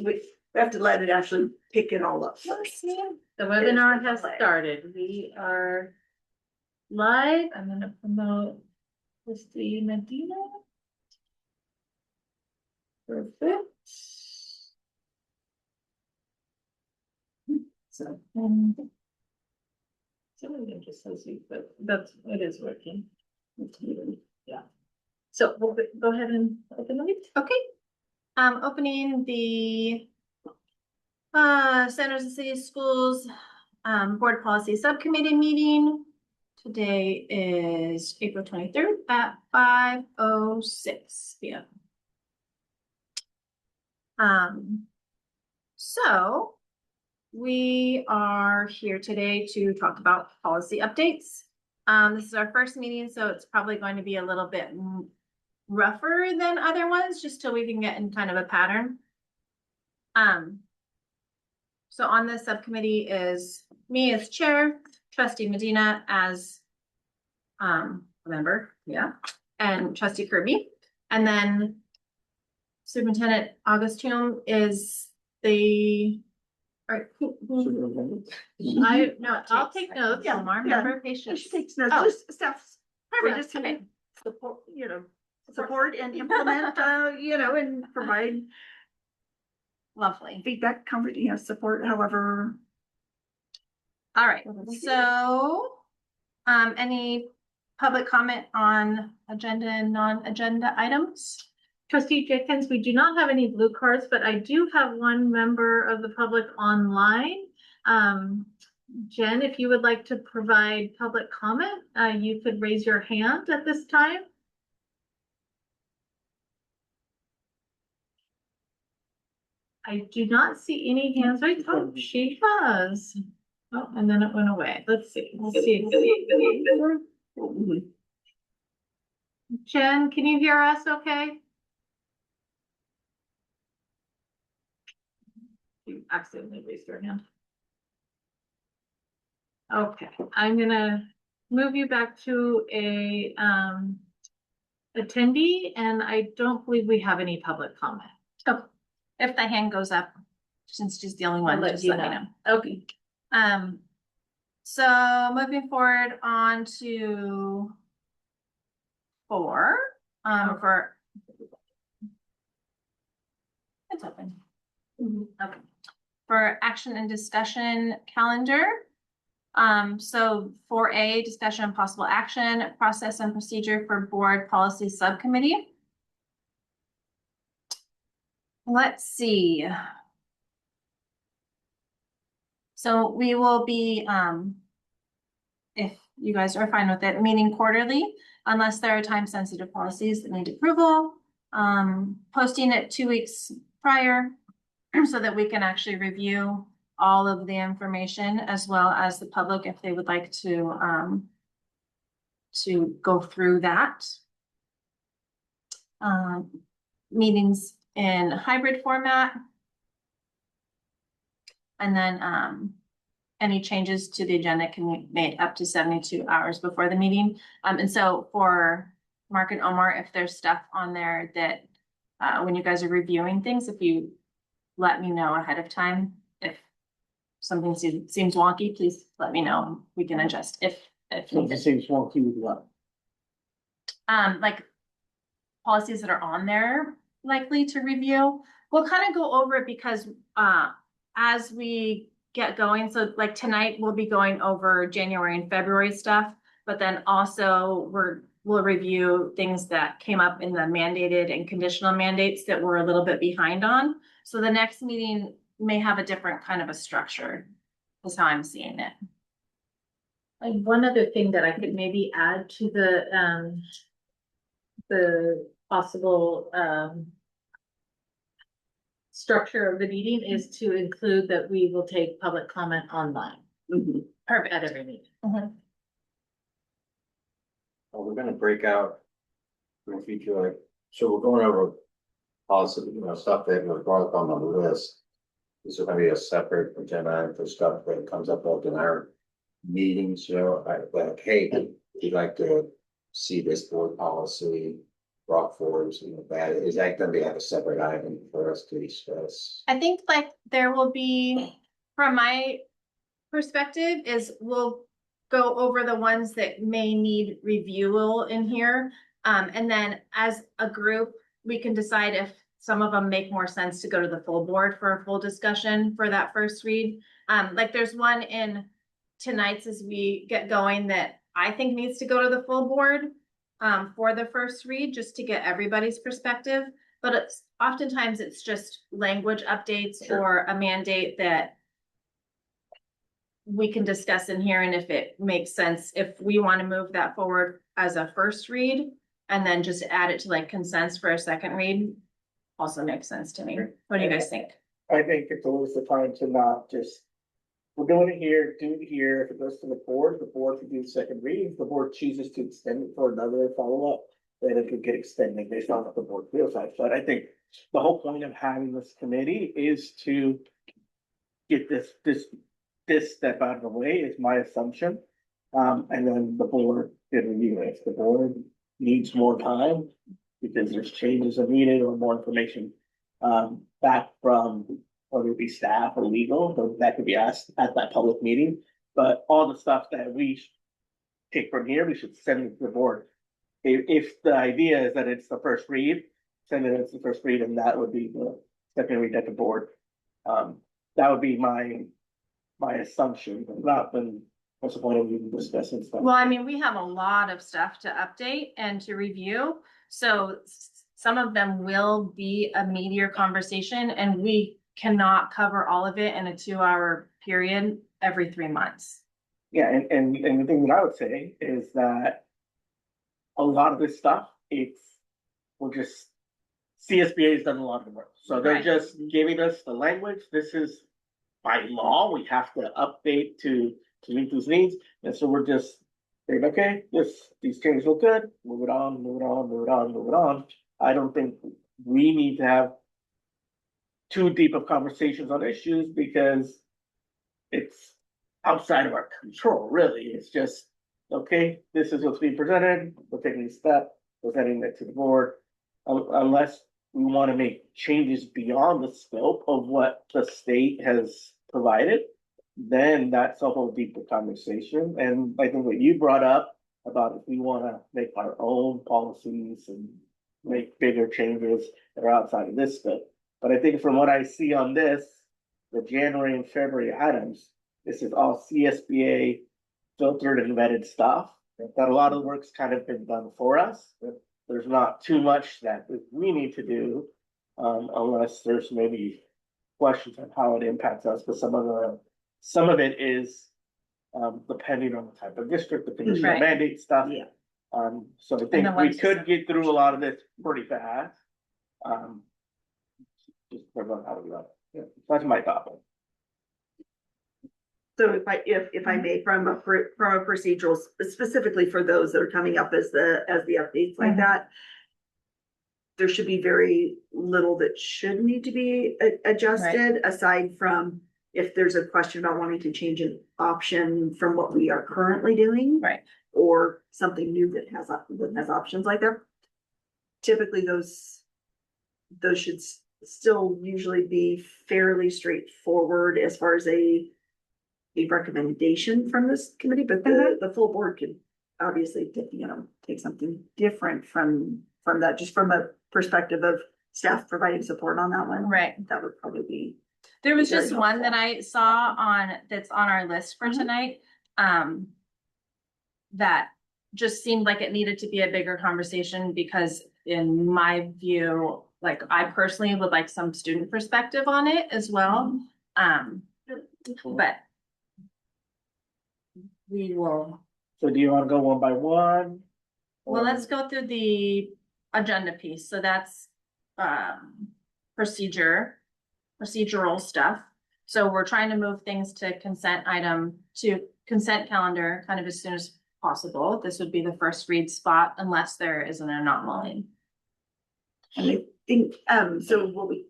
we have to let it actually pick it all up first. The webinar has started. We are live. I'm gonna promote Christy Medina. Perfect. So, it just says you, but it is working. Yeah. So we'll go ahead and open the meeting. Okay. Opening the San Jose City Schools Board Policy Subcommittee meeting. Today is April 23rd at 5:06 p.m. So we are here today to talk about policy updates. This is our first meeting, so it's probably going to be a little bit rougher than other ones, just till we can get in kind of a pattern. So on this subcommittee is me as chair, Trustee Medina as a member, yeah, and Trustee Kirby, and then Superintendent Augustine is the. All right, I'll take notes. Yeah, Omar, yeah. member patience. She takes notes, Oh. just stuff. We're Perfect. just Okay. gonna support, support and implement, and provide Lovely. feedback, comfort, support, however. All right. What do we do? So, any public comment on agenda and non-agenda items? Trustee Jenkins, we do not have any blue cards, but I do have one member of the public online. Jen, if you would like to provide public comment, you could raise your hand at this time. I do not see any hands right. Oh, she has. Oh, and then it went away. Let's see. We'll see. Jen, can you hear us okay? You accidentally raised your hand. Okay, I'm gonna move you back to a attendee, and I don't believe we have any public comment. Oh, if the hand goes up, since she's the only one, just let me know. Okay. So moving forward on to 4, for it's open. Okay. For action and discussion calendar. So 4A, discussion and possible action, process and procedure for board policy subcommittee. Let's see. So we will be, if you guys are fine with it, meeting quarterly, unless there are time-sensitive policies that need approval. Posting it 2 weeks prior so that we can actually review all of the information, as well as the public if they would like to go through that. Meetings in hybrid format. And then any changes to the agenda can be made up to 72 hours before the meeting. And so for Mark and Omar, if there's stuff on there that when you guys are reviewing things, if you let me know ahead of time, if something seems wonky, please let me know. We can adjust if Something seems wonky with what? like policies that are on there likely to review. We'll kind of go over it because as we get going, so like tonight we'll be going over January and February stuff, but then also we'll review things that came up in the mandated and conditional mandates that we're a little bit behind on. So the next meeting may have a different kind of a structure, is how I'm seeing it. And one other thing that I could maybe add to the possible structure of the meeting is to include that we will take public comment online. Perfect. At every meeting. Well, we're gonna break out. If you feel like, so we're going over policy, stuff that was brought up on the list. This is gonna be a separate agenda for stuff that comes up in our meetings, I like, hey, we'd like to see this board policy. brought forward, that, is that gonna be like a separate item for us to discuss? I think like there will be, from my perspective, is we'll go over the ones that may need review in here. And then as a group, we can decide if some of them make more sense to go to the full board for a full discussion for that first read. Like there's one in tonight's as we get going that I think needs to go to the full board for the first read, just to get everybody's perspective. But it's oftentimes it's just language updates or a mandate that we can discuss in here, and if it makes sense, if we want to move that forward as a first read and then just add it to like consents for a second read, also makes sense to me. What do you guys think? I think it's always the time to not just, we're doing it here, do it here. If it goes to the board can do the second reading. If the board chooses to extend it for another follow-up, then it could get extended based on what the board feels like. But I think the whole point of having this committee is to get this step out of the way, is my assumption. And then the board can review it. If the board needs more time because there's changes are needed or more information back from whether it be staff or legal, so that could be asked at that public meeting. But all the stuff that we take from here, we should send it to the board. If the idea is that it's the first read, send it as the first read, and that would be the second read at the board. That would be my assumption, but not been, what's the point of even discussing stuff? Well, I mean, we have a lot of stuff to update and to review, so some of them will be a meatier conversation, and we cannot cover all of it in a 2-hour period every 3 months. Yeah, and the thing that I would say is that a lot of this stuff, CSBA has done a lot of the work. So they're Right. just giving us the language. This is by law, we have to update to meet these needs. And so we're just saying, okay, these changes look good, move it on, move it on, move it on, move it on. I don't think we need to have too deep of conversations on issues because it's outside of our control, really. It's just, okay, this is what's being presented, we're taking a step, presenting it to the board. Unless we want to make changes beyond the scope of what the state has provided, then that's a whole deeper conversation. And I think what you brought up about if we want to make our own policies and make bigger changes that are outside of this scope. But I think from what I see on this, the January and February items, this is all CSBA filtered and vetted stuff. That a lot of the work's kind of been done for us. There's not too much that we need to do, unless there's maybe questions on how it impacts us, but some of it is depending on the type of district, the conditional Right. mandate stuff. Yeah. So I think the we ones- could get through a lot of this pretty fast. Just figure out how to do that. That's my thought. So if I may, from a procedural, specifically for those that are coming up as the updates like Mhm. that, there should be very little that should need to be adjusted, aside from if there's a question about wanting to change an option from what we are currently doing. Right. Or something new that has options like that. Typically, those should still usually be fairly straightforward as far as a recommendation from this committee, but the full board could obviously, take something different from that, just from a perspective of staff providing support on that one. Right. That would probably be. There was Very just one that helpful. I saw that's on our list for tonight. That just seemed like it needed to be a bigger conversation because in my view, like I personally would like some student perspective on it as well. But we will, So do you want to go one by one? well, let's go through the agenda piece. So that's procedural stuff. So we're trying to move things to consent calendar kind of as soon as possible. This would be the first read spot unless there is an anomaly. And I think, so what we,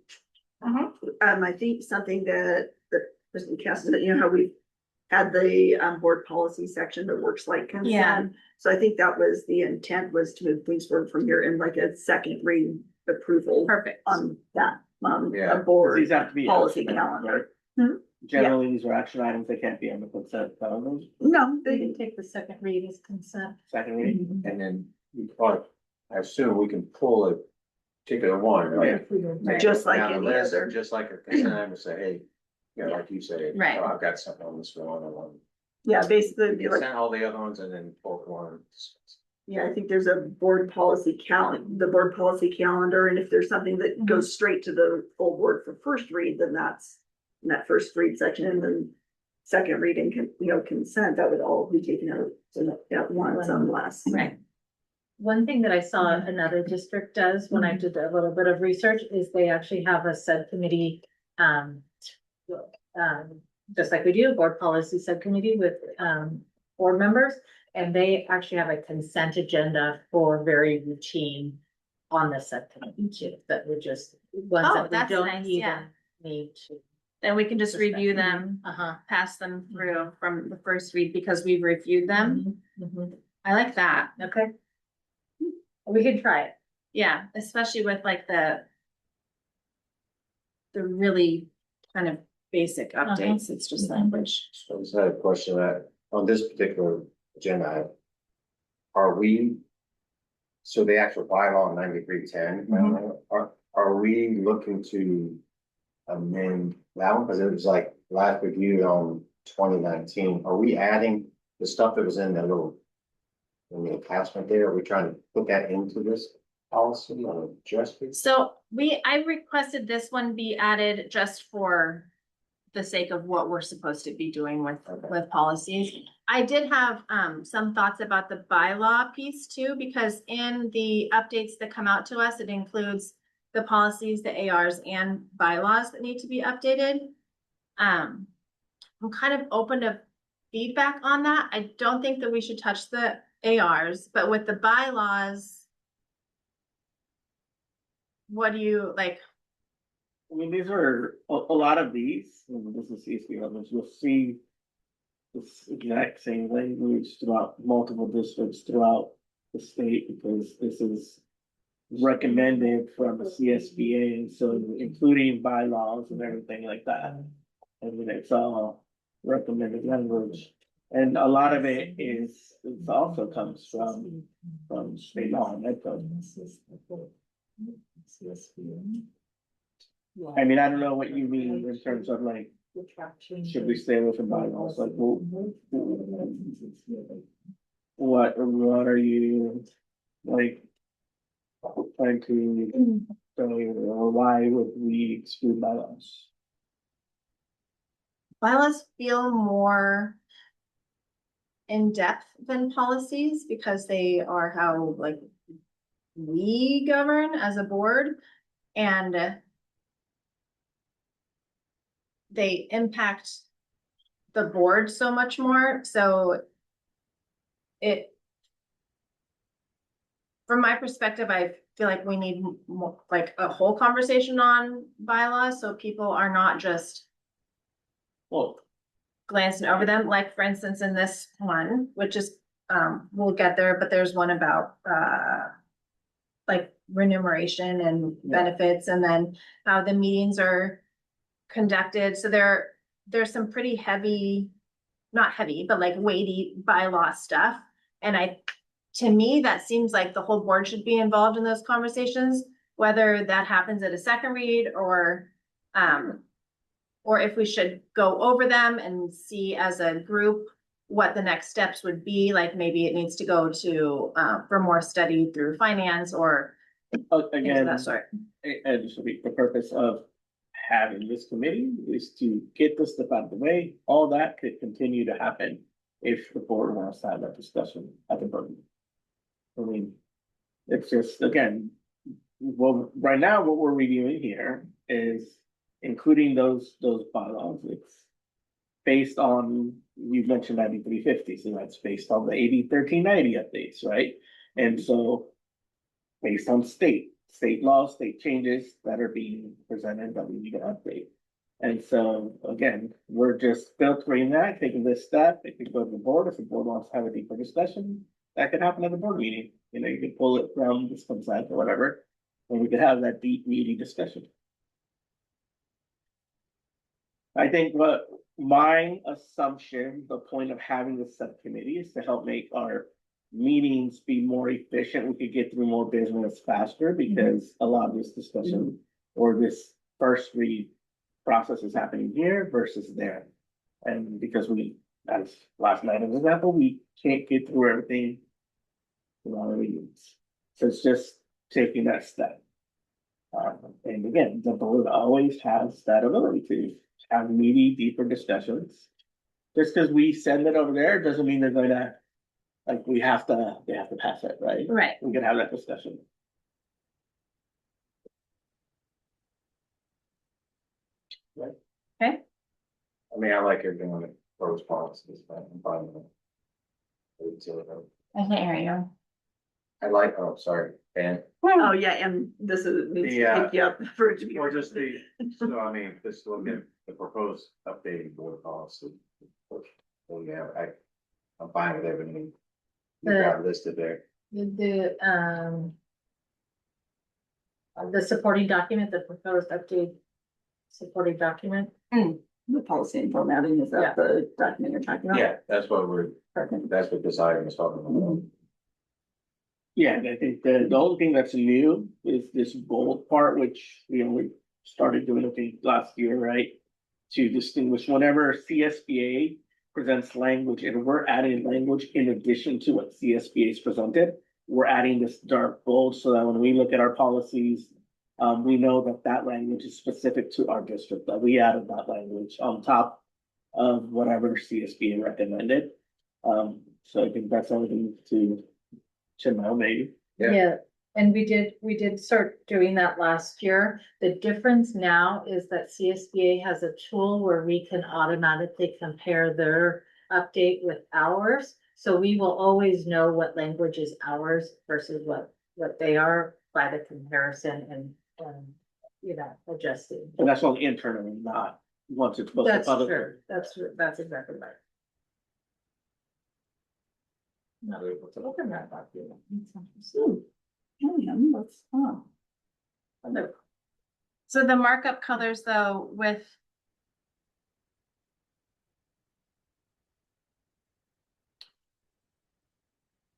Mhm. I think something that President Cass said, how we've had the board policy section that works like Yeah. consent. So I think that was the intent, was to move things forward from here in like a second read approval Perfect. on that, Yeah. a board These have to be. policy action items, calendar. right? Generally, these are action items, they can't be on the consent calendar, No, You they, can take the second read as consent. second read. And then we probably, I assume we can pull a particular one, right? Right. just like Down the any list, other. just like a consent item, and say, hey, you know, like you say, Right. oh, I've got something on this one, I want. Yeah, basically, it'd be like, Consent all the other ones and then pull one. yeah, I think there's a board policy the board policy calendar, and if there's something that goes straight to the full board for first read, then that's in that first read section, and then second reading consent, that would all be taken out at once unless. Right. One thing that I saw another district does when I did a little bit of research is they actually have a subcommittee. Just like we do, board policy subcommittee with board members. And they actually have a consent agenda for very routine on the subcommittee too, that would just, ones Oh, that we that's don't nice, even yeah. need to. Then we can just review them, Uh-huh. pass them through from the first read because we've reviewed them. I like that. Okay. We can try it. Yeah, especially with like the really kind of basic updates. It's just language. So I just had a question that, on this particular agenda, item, are we? So the actual bylaw 9310, are we looking to amend that one? Because it was like last reviewed on 2019. Are we adding the stuff that was in that little, in the attachment there? Are we trying to put that into this policy or just? So I requested this one be added just for the sake of what we're supposed to be doing with policies. I did have some thoughts about the bylaw piece too, because in the updates that come out to us, it includes the policies, the ARs and bylaws that need to be updated. I'm kind of open to feedback on that. I don't think that we should touch the ARs, but with the bylaws, what do you like? I mean, these are, a lot of these, and this is CSP others, you'll see this exact same language throughout multiple districts throughout the state, because this is recommended from the CSBA, and so including bylaws and everything like that. I mean, it's all recommended language, and a lot of it also comes from state law and that code. I mean, I don't know what you mean in terms of like, should we stay with the bylaws, like, what are you, like, trying to, or why would we exclude bylaws? Bylaws feel more in-depth than policies because they are how like we govern as a board, and they impact the board so much more, so from my perspective, I feel like we need more, like a whole conversation on bylaws, so people are not just Well, glancing over them, like for instance, in this one, which is, we'll get there, but there's one about, like remuneration and benefits, and then how the meetings are conducted, so there's some pretty heavy, not heavy, but like weighty bylaw stuff, and to me, that seems like the whole board should be involved in those conversations, whether that happens at a second read or if we should go over them and see as a group what the next steps would be, like maybe it needs to go to, for more study through finance or things of again, that sort. and the purpose of having this committee is to get this stuff out of the way. All that could continue to happen if the board wants to have that discussion at the board. I mean, it's just, again, well, right now, what we're reviewing here is including those bylaws. It's based on, you mentioned 9350, so that's based on the 1390 updates, right? And so based on state laws, state changes that are being presented that we need to update. And so, again, we're just filtering that, taking this step, it could go to the board, if the board wants to have a deeper discussion, that could happen at the board meeting, you know, you could pull it from this consent or whatever. And we could have that deep, meaty discussion. I think what my assumption, the point of having the subcommittee is to help make our meetings be more efficient. We could get through more business faster because a lot of this discussion or this first read process is happening here versus there. And because we, as last night as an example, we can't get through everything in our meetings. So it's just taking that step. And again, the board always has that ability to have meaty, deeper discussions. Just because we send it over there doesn't mean they're gonna, like, they have to pass it, right? Right. We can have that discussion. Okay, I mean, I like it doing it for policies, but I'm fine with it. I can't hear you. I like, oh, sorry, and, Oh, yeah, and this is, needs to The, pick you up for it to be. or just the, so I mean, just look at the proposed updating board policy. So, yeah, I'm fine with everything you got listed there. The supporting document, the proposed update supporting document. The policy and formatting, is Yeah. that the document you're talking about? Yeah, that's what that's what this item is talking about. Yeah, and I think the only thing that's new is this bold part, which we only started doing, I think, last year, right? To distinguish whenever CSBA presents language and we're adding language in addition to what CSBA is presented, we're adding this dark bold so that when we look at our policies, we know that that language is specific to our district, that we added that language on top of whatever CSBA recommended. So I think that's something to know, maybe. Yeah. Yeah, and we did start doing that last year. The difference now is that CSBA has a tool where we can automatically compare their update with ours. So we will always know what language is ours versus what they are by the comparison and adjusting. And that's only internally, not once it's posted That's publicly. true. That's exactly right. No, look at that document. So the markup colors though with.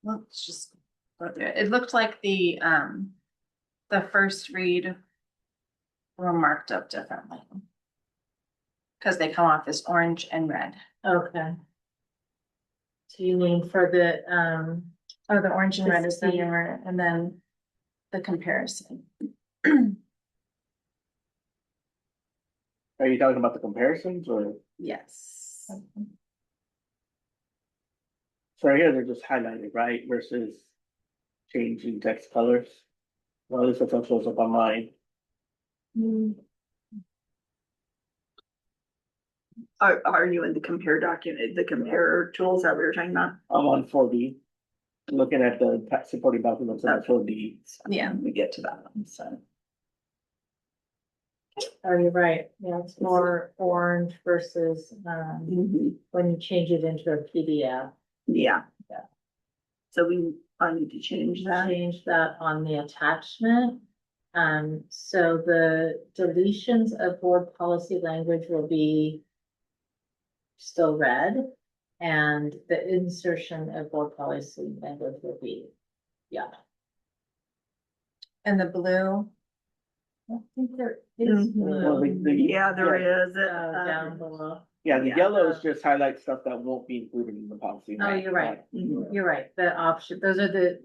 Let's just go through it. It looked like the first read were marked up differently. Cause they come off as orange and red. Okay. So you mean for the, Oh, the orange and red is the This- newer, and then the comparison. Are you talking about the comparisons or? Yes. So right here, they're just highlighted, right, versus changing text colors. Well, this is what shows up on mine. Are you in the compare document, the compare tools that we were talking about? I'm on 4D. Looking at the supporting documents on 4D. Yeah. We get to that one, so. oh, you're right. Yeah, it's more orange versus, when you change it into a PDF. Yeah. Yeah. So I need to change that. Change that on the attachment. So the deletions of board policy language will be still red, and the insertion of board policy language will be, yeah. And the blue, I think there is. Well, Yeah, there is. Down below. Yeah, the Yeah. yellows just highlight stuff that won't be included in the policy. Oh, you're right. Mhm. You're right. The option, those are the,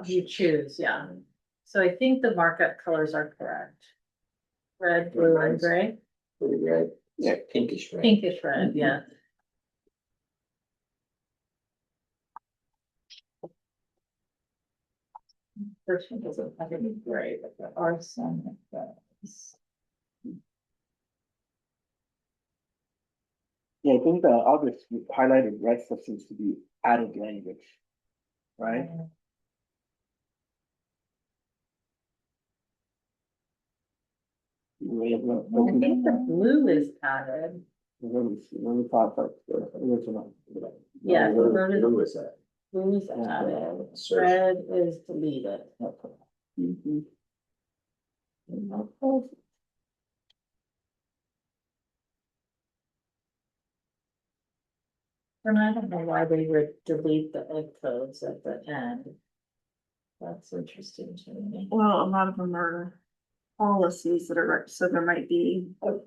you choose, yeah. So I think the markup colors are correct. Red, blue, and gray, Pretty red, yeah, pinkish red. pinkish red, yeah. First one doesn't have any gray, but there are some that does. Yeah, I think the August highlighted red stuff seems to be added language. Right? We have no- I think the blue is added. Let me talk about the original. Yeah, Who blue who is that? is added, Search. red is deleted. Mhm. And I don't know why they would delete the egg codes at the end. That's interesting to me. Well, a lot of them are policies that are, so there might be a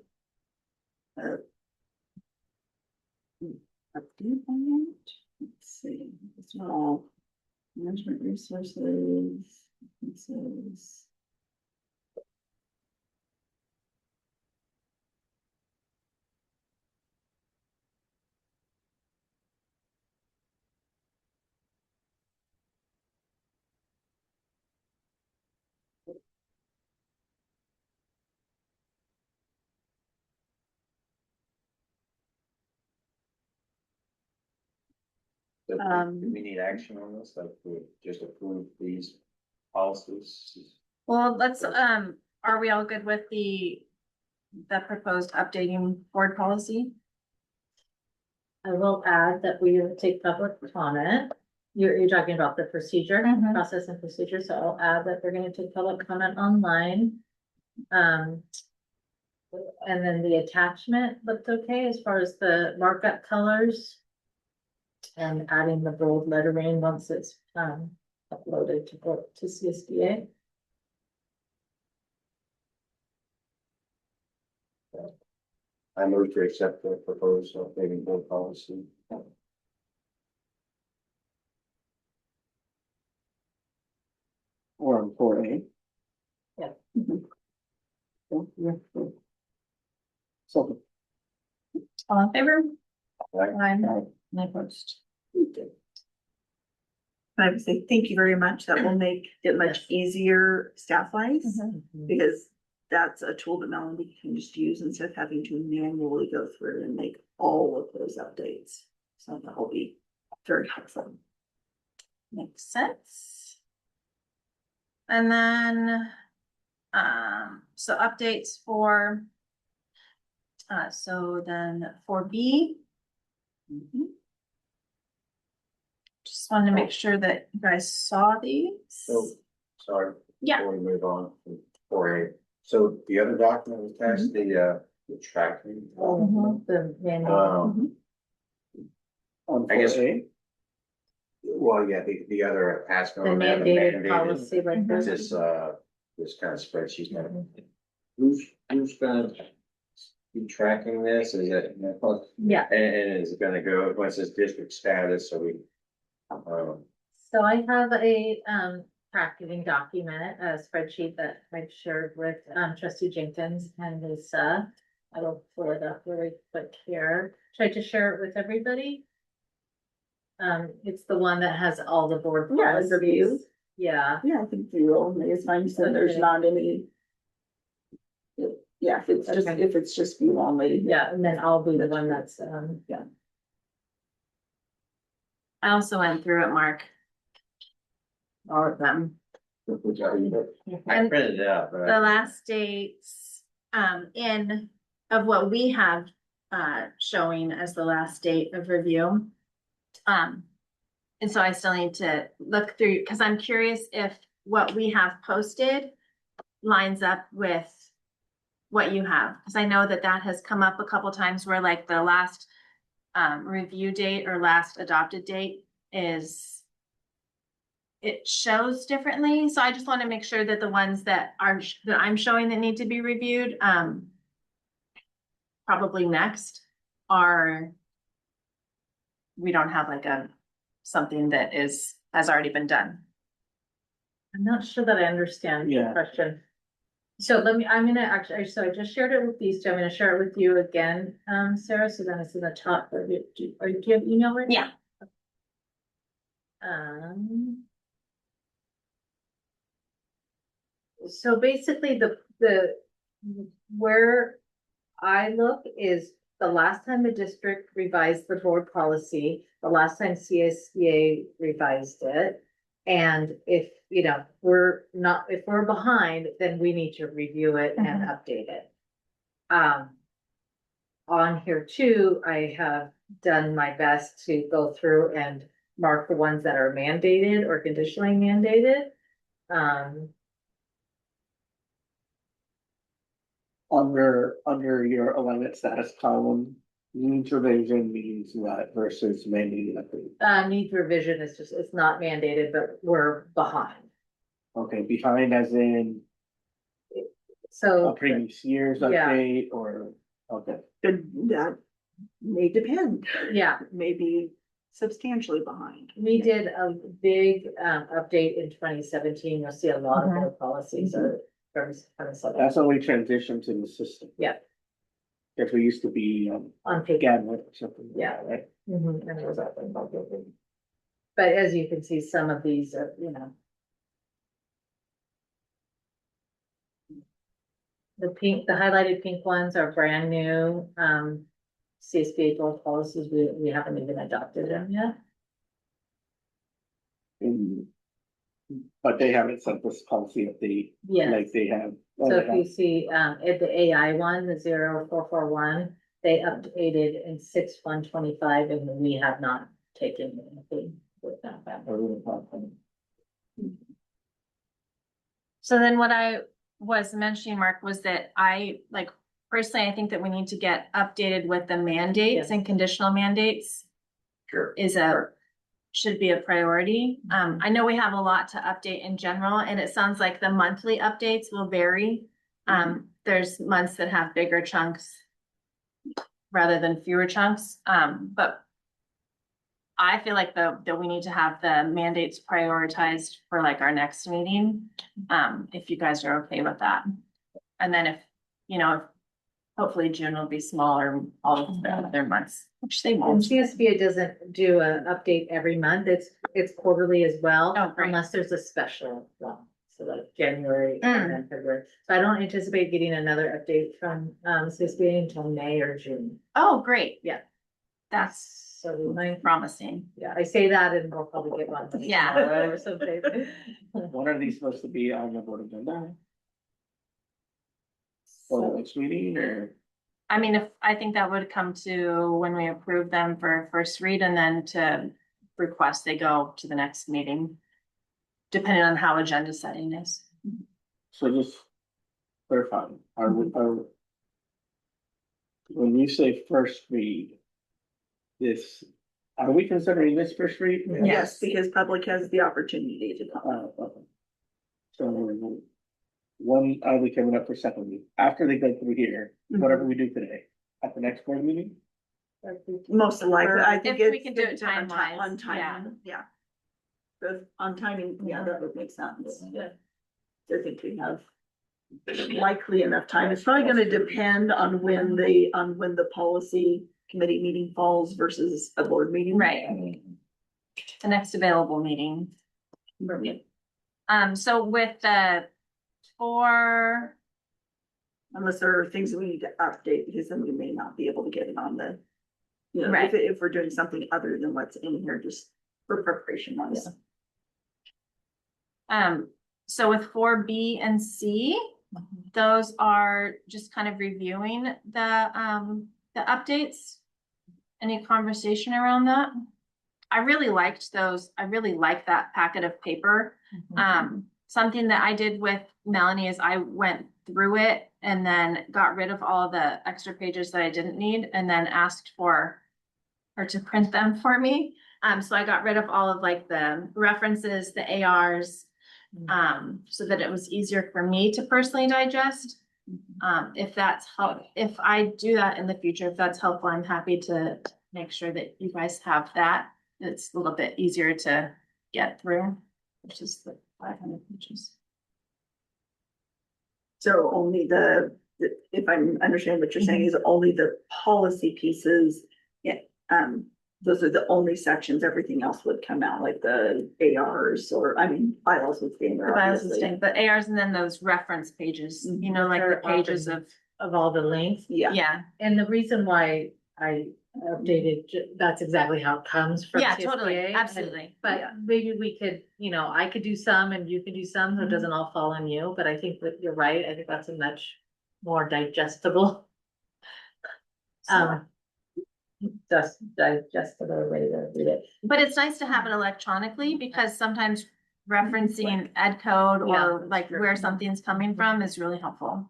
update on it. Let's see, it's not all management resources. It says. Do Um, we need action on this, like we just approve these policies? Well, let's, are we all good with the proposed updating board policy? I will add that we will take public comment. You're talking about the procedure, Mhm. process and procedure, so I'll add that we're gonna take public comment online. And then the attachment looked okay as far as the markup colors. And adding the bold lettering once it's, uploaded to CSBA. I move to accept the proposed updating board policy. Or on 4A. Yeah. Mhm. Yeah. So. All in favor? Right? Aye. And opposed. I would say thank you very much. That will make it much easier staff wise. Because that's a tool that Melanie can just use instead of having to manually go through and make all of those updates. So that will be very helpful. Makes sense. And then, so updates for, so then for B, just wanted to make sure that you guys saw these. So, sorry. Yeah. Before we move on from 4A, so the other document was attached, the tracking. The manual. Um, On I guess- 4A. well, yeah, the other attachment. The on there, mandated policy like It's this. this kind of spreadsheet, kind of, who's gonna be tracking this, is it? Yeah, And is it gonna go, when it says district status, so we, so I have a, tracking document, a spreadsheet that I've shared with, trustee Jenkins and Lisa. I will pull it up really quick here. Try to share it with everybody. It's the one that has all the board Yeah, it's a view. policies. Yeah, Yeah, I think view only is fine. So there's Okay. not any. Yeah, Okay. if it's just view only. yeah, and then I'll be the one that's, I also went through it, Mark. All of them. I And printed it out, but. the last dates, in, of what we have, showing as the last date of review. And so I still need to look through, because I'm curious if what we have posted lines up with what you have, because I know that that has come up a couple times where like the last review date or last adopted date is, it shows differently. So I just want to make sure that the ones that are, that I'm showing that need to be reviewed, probably next are, we don't have like something that has already been done. I'm not sure that I understand the Yeah. question. So I'm gonna actually, so I just shared it with these two, I'm gonna share it with you again, Sarah, so then it's in the top, do you have email right now? Yeah. So basically where I look is the last time the district revised the board policy, the last time CSBA revised it. And if you know, if we're behind, then we need to review it and Mhm. update it. On here too, I have done my best to go through and mark the ones that are mandated or conditionally mandated. Under your alignment status column, needs revision means what versus mandated update? Needs revision is just, it's not mandated, but we're behind. Okay, behind as in So. a previous year's Yeah. update or, okay. That may depend, Yeah, maybe substantially behind. we did a big update in 2017. You'll see a lot of our policies are from 2017 That's when we transitioned to the system. Yeah. If we used to be on paper. Gadget or something. Yeah. Right? And it was up in public. But as you can see, some of these are, you know. The highlighted pink ones are brand new, CSBA gold policies, we haven't even adopted them yet. But they haven't sent this policy update Yes. like they have. So if you see, at the AI one, the 0441, they updated in 6/1/25, and we have not taken anything with that. So then what I was mentioning, Mark, was that I like personally, I think that we need to get updated with the mandates Yes. and conditional mandates Sure. should be a priority. I know we have a lot to update in general, and it sounds like the monthly updates will vary. There's months that have bigger chunks rather than fewer chunks. But I feel like that we need to have the mandates prioritized for like our next meeting. If you guys are okay with that. And then if, hopefully June will be smaller, all of the other months, which they And won't. CSBA doesn't do an update every month, it's quarterly as well. Oh, great. Unless there's a special one, so like January and then February. So I don't anticipate getting another update from CSBA until May or June. Oh, great. Yeah. That's So we might, promising. yeah, I say that and we'll probably get one. Yeah. tomorrow or something. When are these supposed to be on the board agenda? For the next meeting or? I mean, I think that would come to when we approve them for first read and then to request they go to the next meeting. Depending on how agenda setting is. So just clarifying, when you say first read, are we considering this first read? Yes, because public has the opportunity to comment. Okay. So when are we coming up for second read? After they go through here, whatever we do today, at the next board meeting? Most likely, I think. If we it's can do it on time-wise, On timing, yeah. Both on timing, yeah, that would make sense. Yeah. I think we have likely enough time. It's probably gonna depend on when the policy committee meeting falls versus a board meeting. Right. The next available meeting. So with the Unless there are things that we need to update, because then we may not be able to get it on the. Right. If we're doing something other than what's in here, just for preparation wise. So with 4B and C, those are just kind of reviewing the updates. Any conversation around that? I really liked those. I really like that packet of paper. Something that I did with Melanie is I went through it and then got rid of all the extra pages that I didn't need and then asked for her to print them for me. So I got rid of all of like the references, the ARs, so that it was easier for me to personally digest. If I do that in the future, if that's helpful, I'm happy to make sure that you guys have that. It's a little bit easier to get through, which is the 500 pages. So only if I'm understanding what you're saying, is only the policy pieces. Yeah, those are the only sections, everything else would come out, like the ARs bylaws would stay in there. The bylaws would obviously. stay, but ARs and then those reference pages, like the pages of, of all the links. Yeah. yeah. And the reason why I updated, that's exactly how it comes from Yeah, CSBA. totally, and- absolutely. But maybe we could, I could do some and you could do some, so it doesn't all fall on you, but I think that you're right, I think that's a much more digestible. Um. Just digestible way to read it. But it's nice to have it electronically because sometimes referencing ed code Yeah, or that's like true. where something's coming from is really helpful.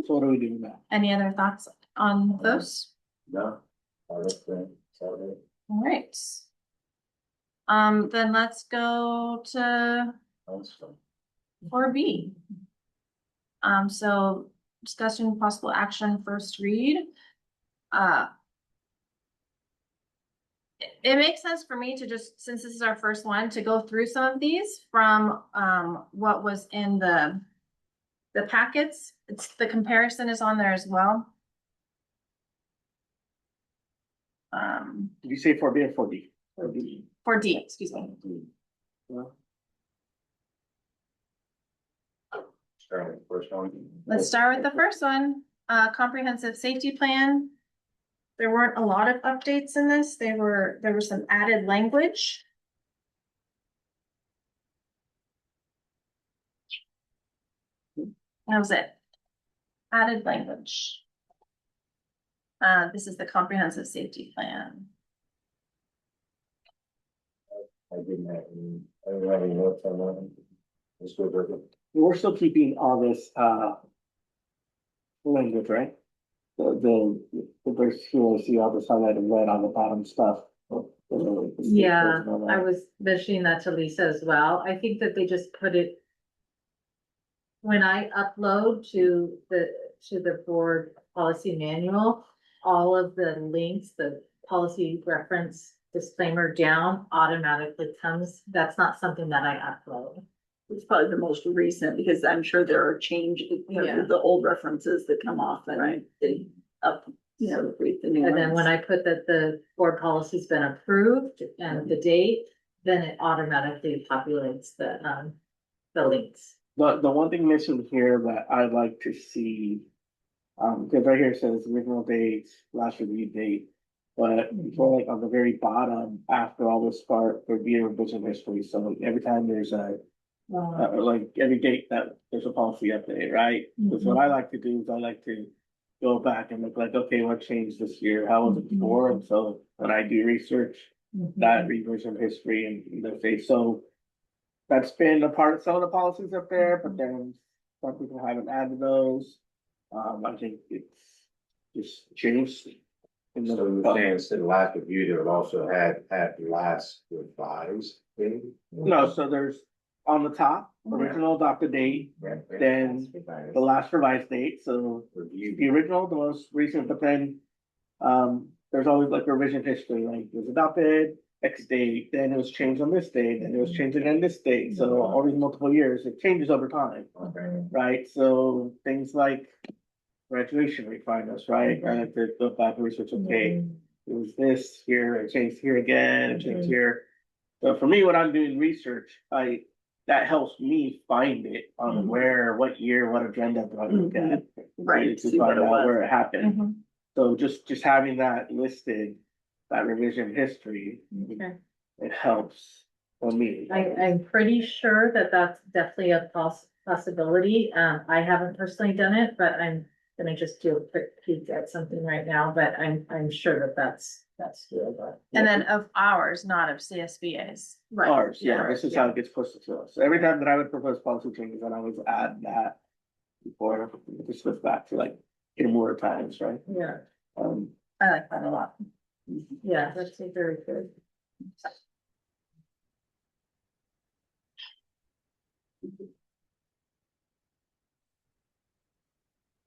So what do we do now? Any other thoughts on those? No. I don't think so. All right. Then let's go to That's fine. 4B. So discussion possible action first read. It makes sense for me to just, since this is our first one, to go through some of these from what was in the packets. It's the comparison is on there as well. Did you say 4B or 4D? 4D. 4D, excuse me. Start with the first one. Let's start with the first one, comprehensive safety plan. There weren't a lot of updates in this. There was some added language. That was it. Added language. This is the comprehensive safety plan. I didn't have any notes on that. It's good, good. We're still keeping all this, language, right? There's, you see all this highlighted red on the bottom stuff. Yeah, I was mentioning that to Lisa as well. I think that they just put it. When I upload to the board policy manual, all of the links, the policy reference disclaimer down automatically comes. That's not something that I upload. It's probably the most recent, because I'm sure there are changes, Yeah. the old references that come off and they up, read the new And then when ones. I put that the board policy's been approved and the date, then it automatically populates the links. The one thing missing here that I'd like to see, because right here it says original date, last review date. But for like on the very bottom, after all this part, there'd be a revision history, so every time there's like every date that there's a policy update, right? Because what I like to do is I like to go back and look like, okay, what changed this year? How was it before? And so when I do research that revision history and they say, so that's been a part of some of the policies up there, but then some people haven't added those. I think it's just changed. In So you're saying instead of last review, they would also had last revised thing? No, so there's on the top, original adopted date, then the last revised date, so Review. the original, the most recent, but then there's always like revision history, like it was adopted X date, then it was changed on this date, then it was changed again this date, so all these multiple years, it changes over time, Okay. right? So things like graduation requirements, right? I like to go back and research, okay, it was this here, it changed here again, it changed here. So for me, when I'm doing research, that helps me find it on what year, what agenda do I look at. Right, To see what find it out was. where it happened. Mhm. So just having that listed, that revision history, it helps for me. I'm pretty sure that that's definitely a possibility. I haven't personally done it, but I'm gonna just do a quick peek at something right now, but I'm sure that that's doable. And then of ours, not of CSBA's. Right. Ours, yeah, Yeah, this is how it gets posted to us. So every time that I would propose policy changes, I'd always add that before we switch back to like in more times, right? Yeah, I like that a lot. yeah, that's very good.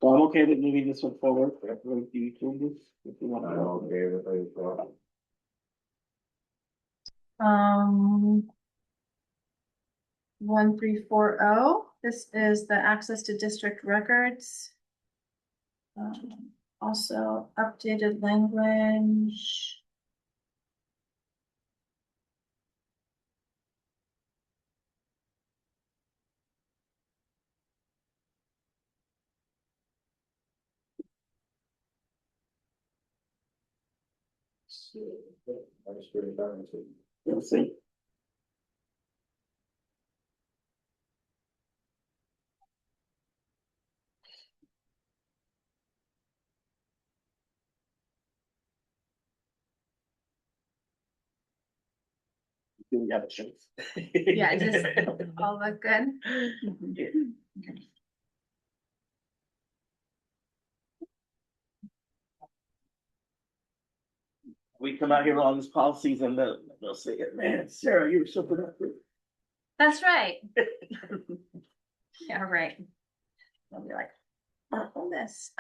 So I'm okay with moving this one forward, with the changes, if you want to. I'm okay with it. as well. 1340, this is the access to district records. Also updated language. I just really don't know. You'll see. Do we have a chance? Yeah, just all look good. We come out here with all these policies and they'll say, man, Sarah, you were so productive. That's right. Yeah, right. I'll be like, oh, this,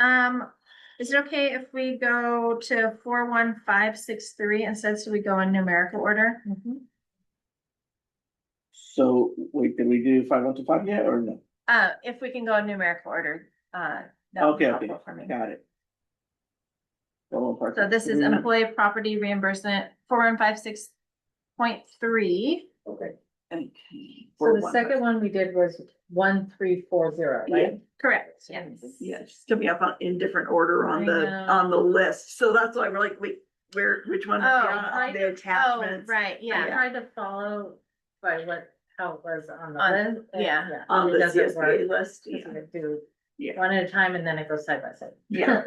is it okay if we go to 41563 instead, so we go in numerical order? So wait, did we do 5125 yet or no? If we can go in numerical order, that would be Okay, helpful for me. got it. So this is employee property reimbursement, 4156.3. Okay. Okay. So the second one we did was 1340, right? Correct, yes. Yes, to be up in different order I on the know. list, so that's why we're like, wait, which one? Oh, On the Oh, attachments. right, I yeah. tried to follow by how it was on the On- list. and yeah. On it the doesn't work. CSBA list, Because yeah, we do yeah, one at a time and then it goes side by side. yeah,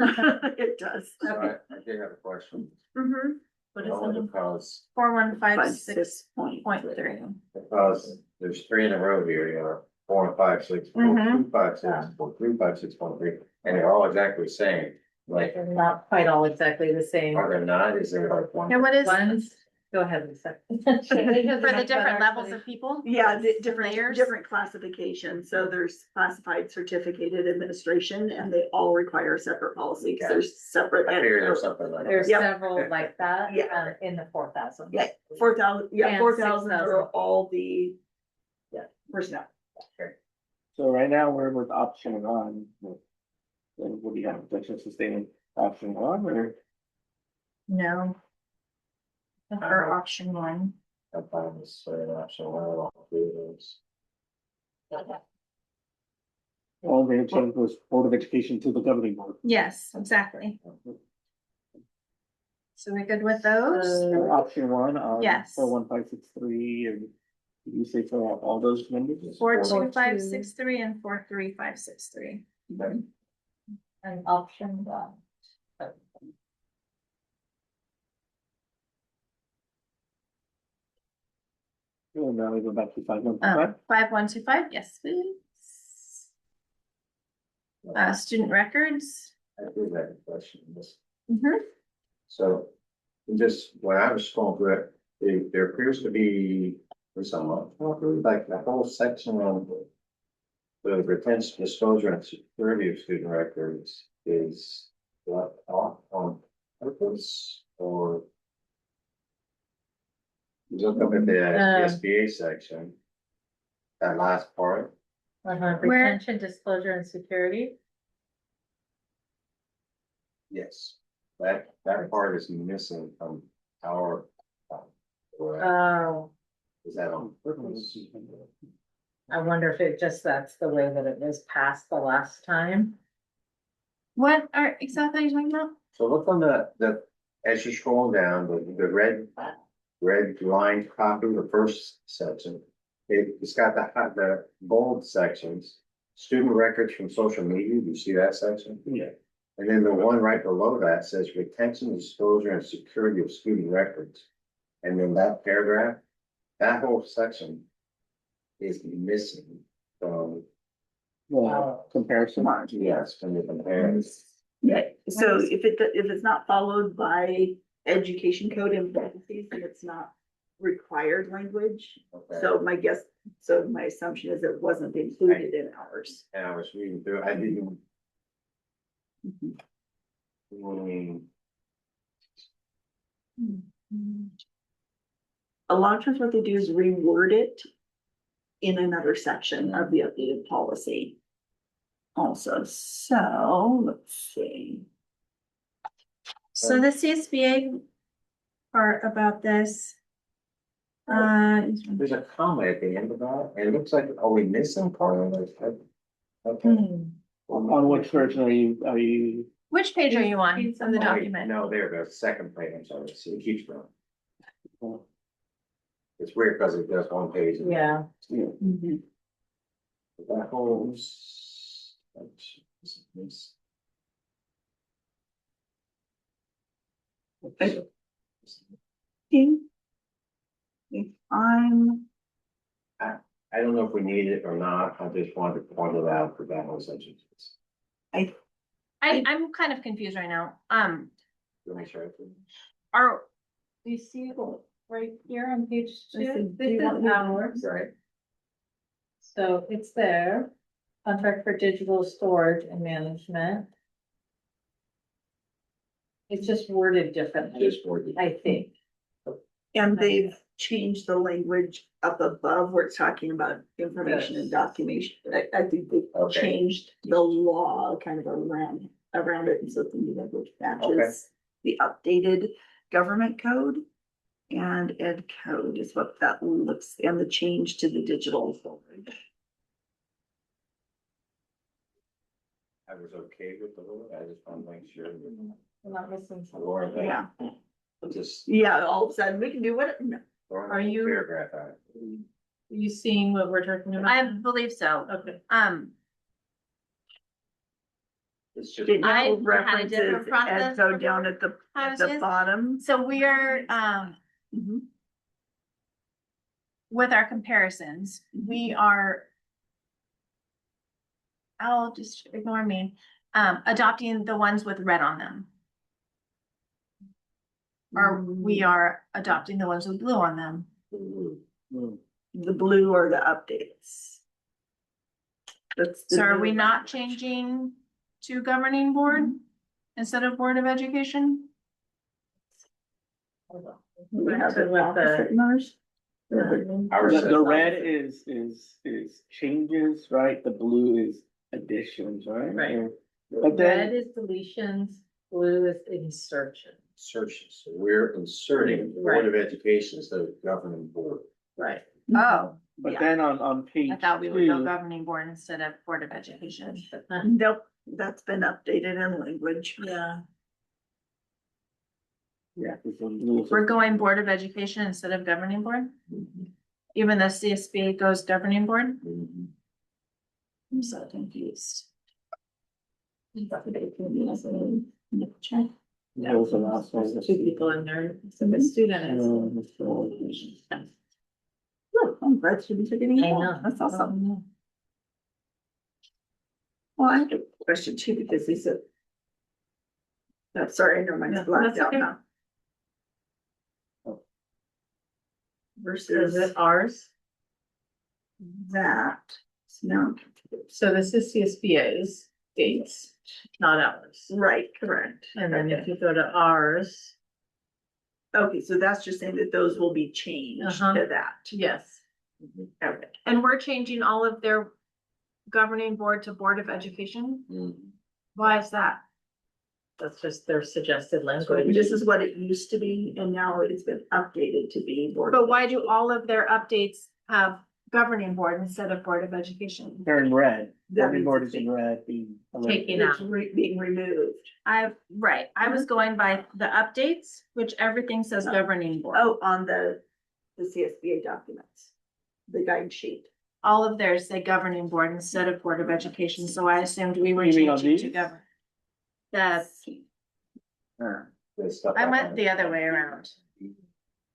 it does. So I did have a question. Mm-hmm, What is Only it? because, 4156.3. because there's three in a row here, you know, 4 and 5, 6, 4, Mhm. 2, 5, 6, 4, 3, 5, 6, 1, 3, and they're all exactly the same. Like, They're not quite all exactly the same. are there not? Is there like one? Now, what is, Ones, go ahead, Lisa. for the different levels of people? Yeah, the Layers? different classifications, so there's classified certificated administration, and they all require a separate policy, because there's separate. I figured there's something like There's that. Yep. several like that, Yeah. in the 4,000. Yeah, 4,000, yeah, And 4,000 6,000. are all the, yeah, personnel. So right now we're with option 1. Then what do you have, protection sustaining option 1 or? No. For option 1. I'm fine with saying option 1 of all three of those. All they changed was Board of Education to the governing board. Yes, exactly. So we're good with those? For option 1, Yes. 41563, and you say for all those numbers? 42563 and 43563. And option 1. And now we go back to 5125. 5125, yes, please. Student records. I do have a question. on this. Mhm. So, just when I was scrolling through it, there appears to be, for some, like the whole section on the retention, disclosure and security of student records is left off on purpose, or you look up at the SBA section, that last part, Where- Retention, disclosure and security. yes, that part is missing from our. Or Oh, is that on purpose? I wonder if that's the way that it was passed the last time. What are exactly you talking about? So look on as you scroll down, the red line copy, the first section. It's got the bold sections, student records from social media, you see that section? Yeah. And then the one right below that says retention, disclosure, and security of student records. And then that paragraph, that whole section is missing from, Comparison. yes, from the comparison. Yeah, so if it's not followed by education code and policies, then it's not required language. Okay. So my assumption is it wasn't included in ours. And I was reading through, I didn't. A lot of times what they do is reword it in another section of the updated policy. Also, so let's see. So the CSBA part about this. There's a comma at the end of that, and it looks like, are we missing part of it? Okay. On which version are you Which page are you on It's in the Oh, wait, document? No, there, the second page, I'm sorry, see, it keeps going. It's weird because it does one page. and- Yeah. That holds. If I'm, I don't know if we need it or not, I just wanted to point it out for that whole section. I'm kind of confused right now. Let me show it to you. Are, do you see it right here on page I two? said, This do you is want me to- ours. So it's there, contract for digital storage and management. It's just worded differently, Just for the. I think. and they've changed the language up above where it's talking about information and documentation. I think they've Okay. changed the law kind of around it, and so the new language matches the updated government code. And ed code is what that looks, and the change to the digital storage. I was okay with the word, I just want to make sure. I'm not missing something. Laura, Yeah, just. yeah, all of a sudden we can do what, no. Are you- Paragraph out. You seeing what we're talking about? I believe so. Okay. It's just. It I now had a references different process ed code for down at the houses. bottom. So we are, Mhm. with our comparisons, we are. I'll just ignore me, adopting the ones with red on them. Or we are adopting the ones with blue on them. The blue are the updates. That's the So are new we not language. changing to governing board instead of Board of Education? We have So the with opposite in ours. Ours The red is changes, right? The blue is additions, right? Right. But Red then, is deletions, blue is insertion. Insertions, so we're inserting Board of Education instead of governing board. Right. Oh, but Yeah. then on page I thought we would go two, governing board instead of Board of Education. Nope, that's been updated in language. Yeah. yeah. it's on blue. We're going Board of Education instead of governing board? Even the CSB goes governing board? I'm so confused. Check. That was the last one. Two people in there, so the student is. Oh, I'm glad students are getting I know. involved. That's awesome. Well, I have a question too, because they said. No, sorry, I know mine's No, blacked that's out okay. now. Is Versus it ours? that, so now, So this is CSBA's dates, not ours. right, correct. And then if you go to ours, Okay, so that's just saying that those will be changed Uh-huh. to that. yes, Okay. And we're changing all of their governing board to Board of Education? Why is that? That's just their suggested So language. this is what it used to be, and now it's been updated to be board. But why do all of their updates have governing board instead of Board of Education? They're in red, That governing means board it's is in red, being. Taking It's out. being removed. I was going by the updates, which everything says governing board. Oh, on the CSBA documents, the guide sheet. All of theirs say governing board instead of Board of Education, so I assumed we were You mean on changing to these? govern. That's, I went the other way around.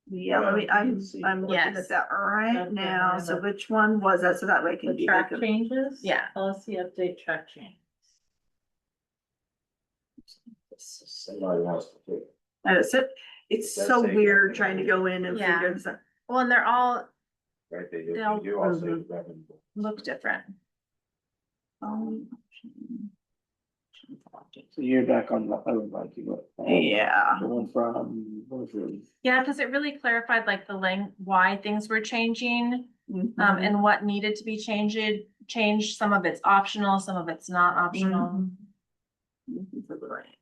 Yeah, let me, I'm looking Yes. at that right Okay, now, yeah, so but- which one was that, so that way I can The be track like. changes? Yeah. Policy update track change. Somebody wants to take. And it's Does so say weird governing trying to board. go in and Yeah. figure this out. Well, and they're all Right, they They'll- do all say governing board. look different. So you're back on the other one, you know. Yeah. The one from, what was it? Yeah, because it really clarified like why things were changing, and what needed to be changed. Some of it's optional, some of it's not optional. Mhm. Looking for the right.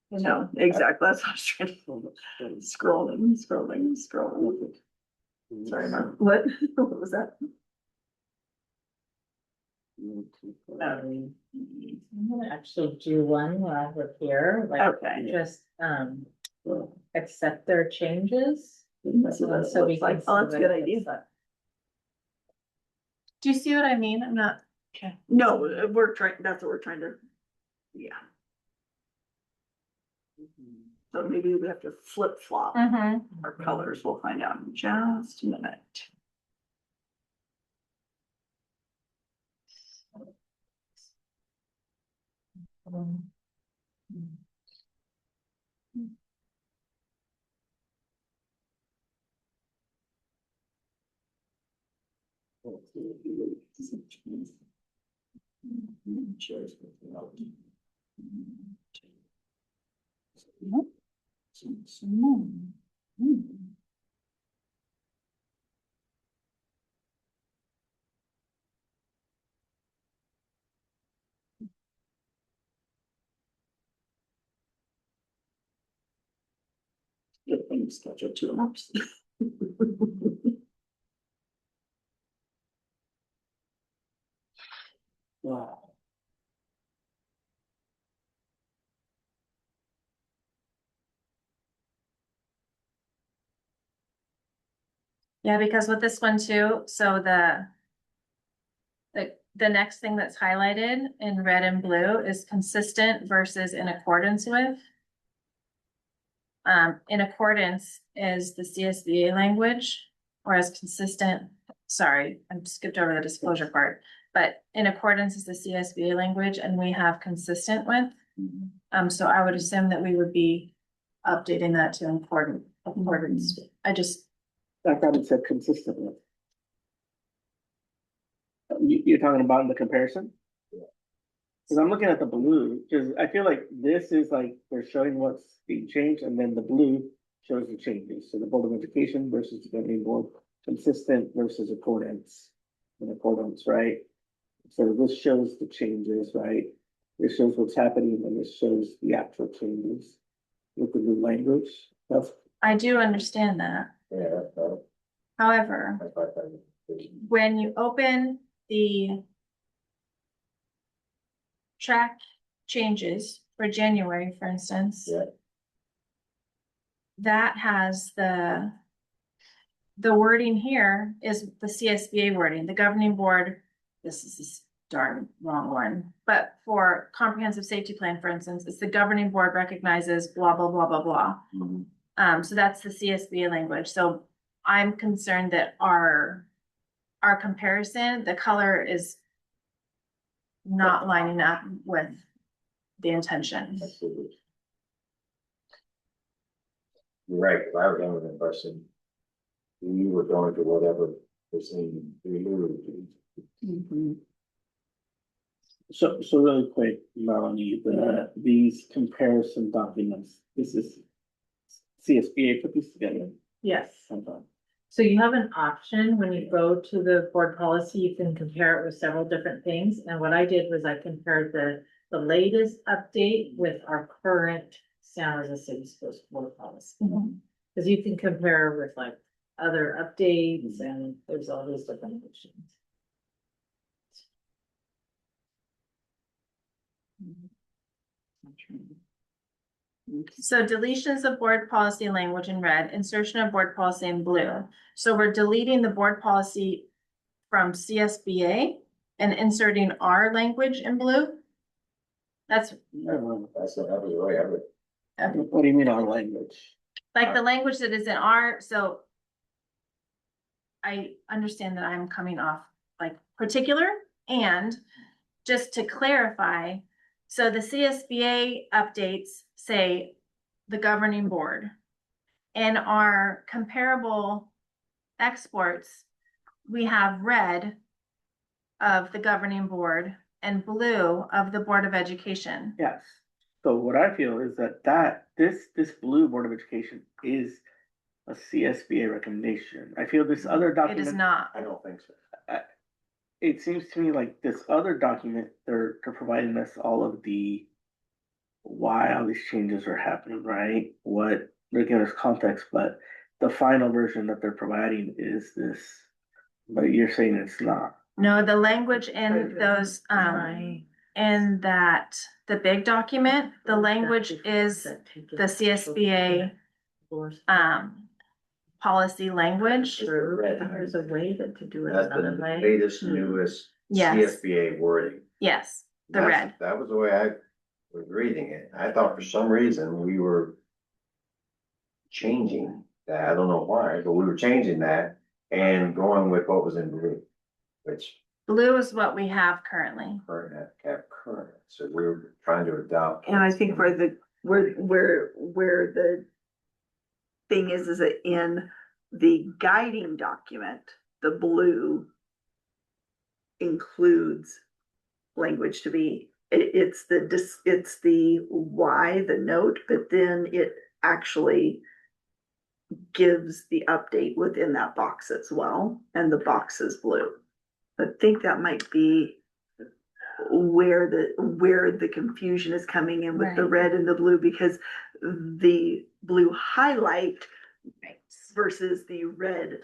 No, exactly, that's what I was trying to, scrolling. Sorry, Mark, what, what was that? I'm gonna actually do one while we're here, like, Okay. just, accept their changes. That's what it So we looks like. can Oh, that's a good see idea. Do you see what I mean? I'm not. No, we're trying, that's what we're trying to, yeah. So maybe we have to flip flop Mm-hmm. our colors. We'll find out in just a minute. Good thing scheduled 2 hours. Wow. Yeah, because with this one too, so the next thing that's highlighted in red and blue is consistent versus in accordance with. In accordance is the CSBA language, whereas consistent, sorry, I skipped over the disclosure part. But in accordance is the CSBA language and we have consistent with. So I would assume that we would be updating that to accordance. I thought it said consistent with. You're talking about in the comparison? Cause I'm looking at the blue, cause I feel like this is like, they're showing what's being changed, and then the blue shows the changes. So the Board of Education versus the governing board, consistent versus accordance. In accordance, right? So this shows the changes, right? This shows what's happening, and this shows the actual changes with the new language. I do understand that. Yeah, However, when you open the track changes for January, for instance. Yeah. That has the wording here is the CSBA wording, the governing board, this is this darn wrong one. But for comprehensive safety plan, for instance, it's the governing board recognizes blah, blah, blah, blah, blah. So that's the CSBA language. So I'm concerned that our comparison, the color is not lining up with the intention. You're right, 'cause I was under the impression you were going to whatever was in removed. So really quick, Melanie, these comparison documents, this is CSBA put these together. Yes. Okay. So you have an option when you go to the board policy, you can compare it with several different things. And what I did was I compared the latest update with our current San Jose City Schools board policy. Cause you can compare with like other updates and there's all these different options. So deletions of board policy language in red, insertion of board policy in blue. So we're deleting the board policy from CSBA and inserting our language in blue. That's That's another way I would. What do you mean our language? like the language that is in our, so I understand that I'm coming off like particular, and just to clarify, so the CSBA updates say the governing board. In our comparable exports, we have red of the governing board and blue of the Board of Education. Yes. So what I feel is that this blue Board of Education is a CSBA recommendation. I feel this other It document. is not. I don't think so. It seems to me like this other document, they're providing us all of the why all these changes are happening, right? What they're giving us context, but the final version that they're providing is this, but you're saying it's not. No, the language in those, Right. in that, the big document, the language is the CSBA, policy language. There's a way to do it That's the another way. latest, newest Yes. CSBA wording. Yes, the That's- red. That was the way I was reading it. I thought for some reason we were changing that. I don't know why, but we were changing that and going with what was in blue, which Blue is what we have currently. current kept current. So we were trying to adopt. And I think where the thing is that in the guiding document, the blue includes language to be, it's the why, the note, but then it actually gives the update within that box as well, and the box is blue. I think that might be where the confusion is coming in with the Right. red and the blue, because the blue highlight versus the red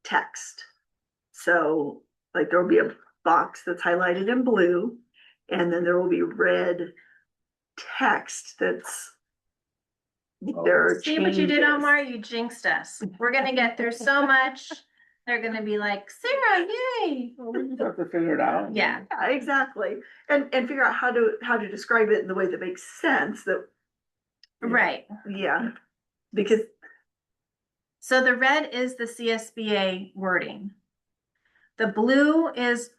text. So like there will be a box that's highlighted in blue, and then there will be red text that's there are See what you did, changes. Omar? You jinxed us. We're gonna get through so much. They're gonna be like, Sarah, yay. Well, we just have to figure it out. Yeah. Yeah, exactly. And figure out how to describe it in the way that makes sense, that, Right. yeah, because So the red is the CSBA wording. The blue is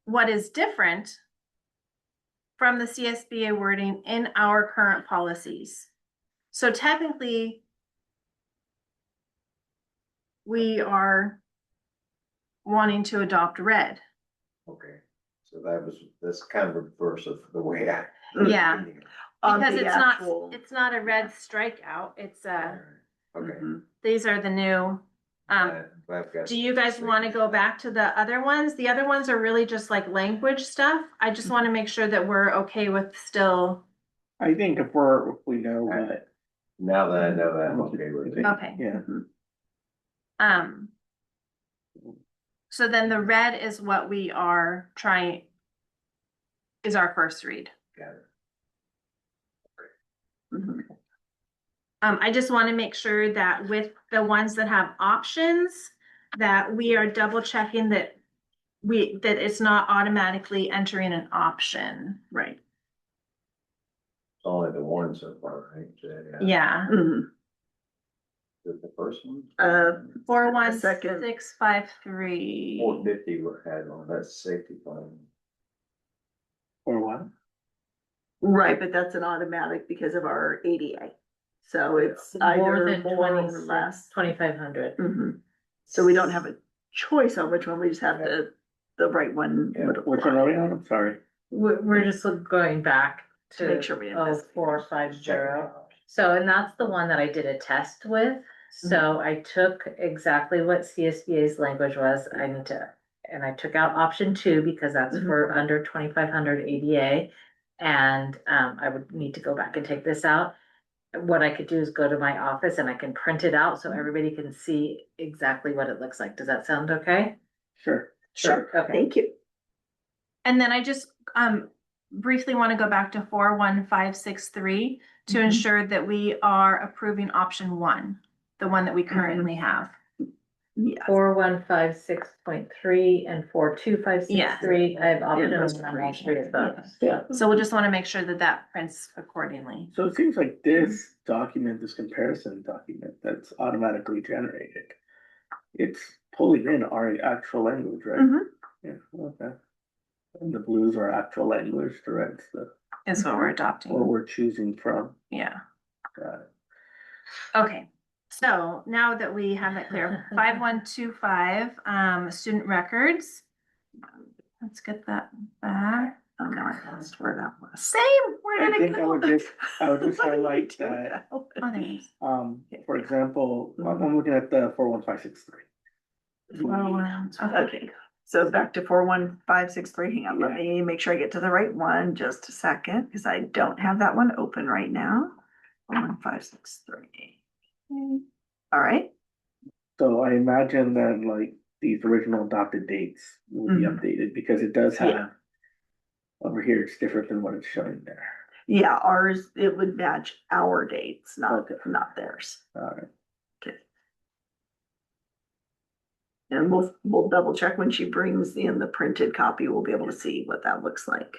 what is different from the CSBA wording in our current policies. So technically, we are wanting to adopt red. Okay, so that's kind of reverse of the way I. Yeah. on Because the actual. it's not a red strikeout. It's Okay. Mhm. these are the new. Do you guys want to go back to the other ones? The other ones are really just like language stuff. I just want to make sure that we're okay with still. I think if we know what. Now that I know that, I'm okay with it. Okay. Yeah. Um. So then the red is what we are trying. Is our first read. Got it. Mhm. I just want to make sure that with the ones that have options, that we are double checking that that it's not automatically entering an option. Right. It's only the one so far, right? Yeah. Mhm. The first one? 41653. 450 we had on, that's safety plan. Or what? Right, but that's an automatic because of our ADA. So it's More either than more or less. 2,500. Mhm. So we don't have a choice on which one, we just have the right one. Yeah, would Which one apply. are we on? I'm sorry. We're just going back To make sure we didn't miss. 0450. So, and that's the one that I did a test with. So I took exactly what CSBA's language was. And I took out option 2 because that's for under 2,500 ADA. And I would need to go back and take this out. What I could do is go to my office and I can print it out so everybody can see exactly what it looks like. Does that sound okay? Sure. Sure, Okay. thank you. And then I just briefly want to go back to 41563 to Mhm. ensure that we are approving option 1, the one that we currently have. Yeah. 4156.3 and 42563. I have option Yeah, those on all three. 3 of those. Yeah. So we'll just want to make sure that that prints accordingly. So it seems like this document, this comparison document that's automatically generated, it's pulling in our actual language, right? Mhm. Yeah, okay. And the blues are actual language, the red's Is what we're what adopting. we're choosing from. Yeah. Got it. Okay. So now that we have that clear, 5125, student records. Let's get that back. Oh, no, I lost where that was. Same, where I did it think I would go? just highlight that, Oh, there it is. for example, I'm looking at the 41563. Okay, so back to 41563, hang on, let me make sure I get to the right one, just a second, because I don't have that one open right now. 41563. All right, So I imagine that like these original adopted dates will be Mhm. updated because it does have. Yeah. Over here, it's different than what it's showing there. yeah, ours, it would match our dates, not, Okay. not theirs. Alright, Okay. And we'll double check when she brings in the printed copy, we'll be able to see what that looks like.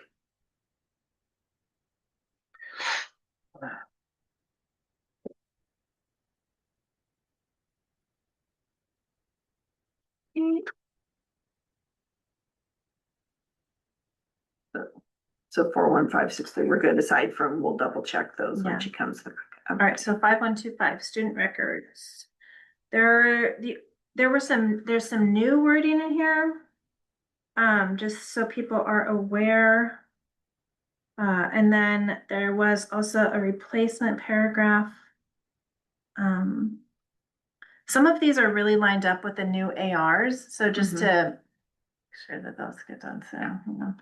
So 41563, we're good, aside from, we'll double check those Yeah. when she comes. All right, so 5125, student records. There's some new wording in here. Just so people are aware. And then there was also a replacement paragraph. Some of these are really lined up with the new ARs, so just to make sure that those get done soon, you know.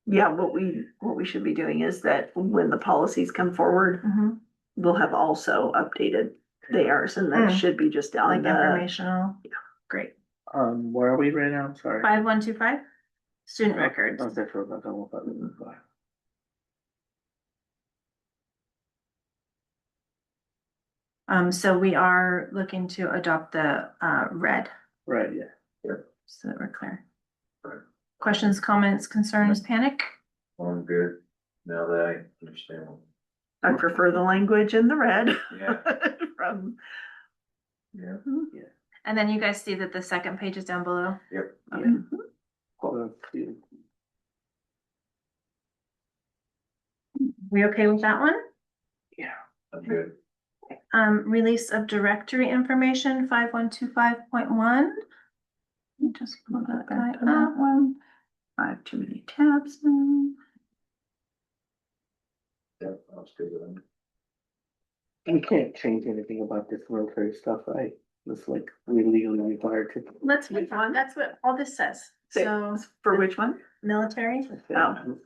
Yeah, what we should be doing is that when the policies come forward, we'll have also updated theirs, and that Mm. should be just on Like the. informational. Yeah. Great. where are we right now? I'm sorry. 5125, student records. Okay, for about 5. So we are looking to adopt the red, Right, yeah. so that we're clear. Right. Questions, comments, concerns, panic? I'm good, now that I understand. I prefer the language in the red. Yeah. From. Yeah. And then you guys see that the second page is down below. Yep. Yeah. We okay with that one? Yeah. I'm good. Release of directory information, 5125.1. Just pull that guy Back to that up. one. I have too many tabs now. Yep, I was good with them. We can't change anything about this military stuff, right? It's like we're legally required to. Let's move on. That's what all this says. So For which one? military.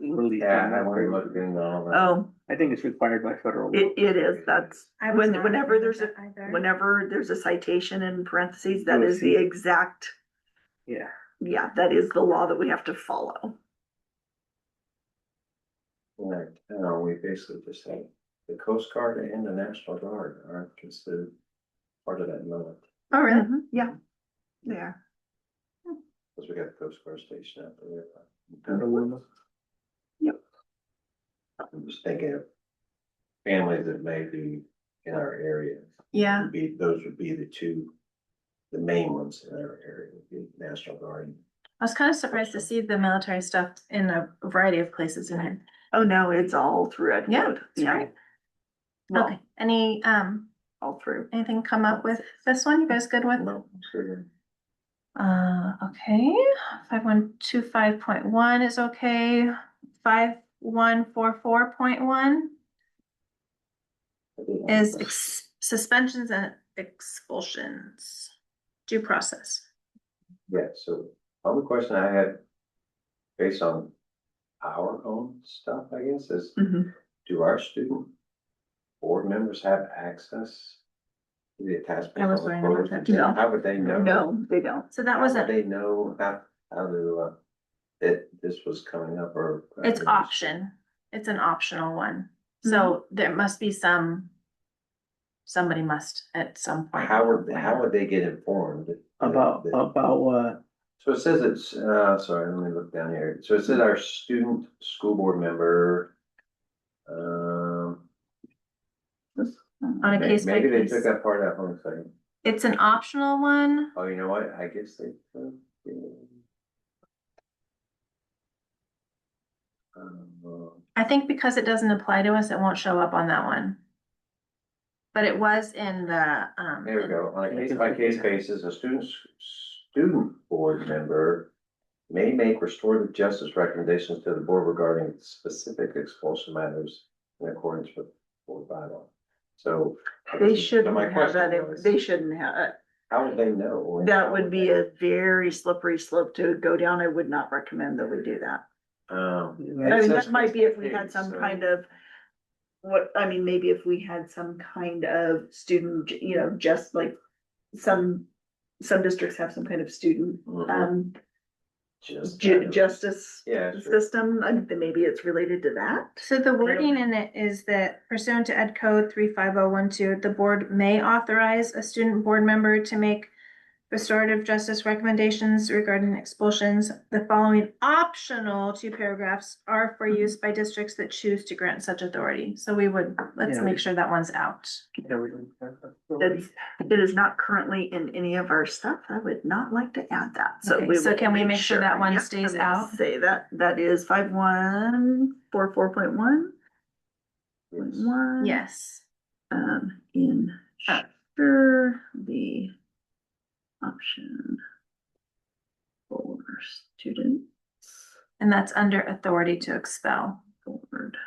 Really. Yeah, I want to look in all that. Oh, I think it's required by federal law. it is, that's, I was not whenever aware of there's a, that either. whenever there's a citation in parentheses, that You'll is the see. exact, Yeah. yeah, that is the law that we have to follow. Right, we basically just say the Coast Guard and the National Guard aren't considered part of that military. Oh, really? Yeah, they are. Because we got the Coast Guard station out there. Federal law. I'm just thinking of families that may be in our area. Yeah. Those would be the main ones in our area, would be National Guard. I was kind of surprised to see the military stuff in a variety of places in here. Oh, no, it's all through Ed Yeah, Code. it's great. Well, Okay, any, all through. anything come up with this one? You guys good with? No, sure. Okay, 5125.1 is okay. 5144.1 is suspensions and expulsions. Due process. Yeah, so only question I had based on our own stuff, I guess, is do our student board members have access to the attachments? I was on the wondering about photos? that too. No. How would they know? No, they don't. So that How was would a, they know how to, that this was coming up or? it's option. It's an optional one. So there must be somebody must at some point. How would they get informed? About what? So it says it's, sorry, let me look down here. So it says our student school board member. On a case by Maybe they case. took that part out, hold on a second. It's an optional one. Oh, you know what? I guess they. I think because it doesn't apply to us, it won't show up on that one. But it was in the, There we go. On a case by case basis, a student board member may make restorative justice recommendations to the board regarding specific expulsion matters in accordance with board bylaw. So. They so shouldn't my have question that, was, they shouldn't have, how would they know? that would be a very slippery slope to go down. I would not recommend that we do that. I mean, that might be if we had some kind of, maybe if we had some kind of student, just like some districts have some kind of student, justice Yeah, sure. system, then maybe it's related to that. So the wording in it is that pursuant to Ed Code 35012, the board may authorize a student board member to make restorative justice recommendations regarding expulsions. The following optional 2 paragraphs are for use by districts that choose to grant such authority. So let's make sure that one's out. Yeah, we don't have that. It is not currently in any of our stuff. I would not like to add that. So Okay, so will can we make sure that one Yep, stays I'm gonna out? Say that is 5144.1. Yes. Ensure the option for students And that's under authority to expel. board.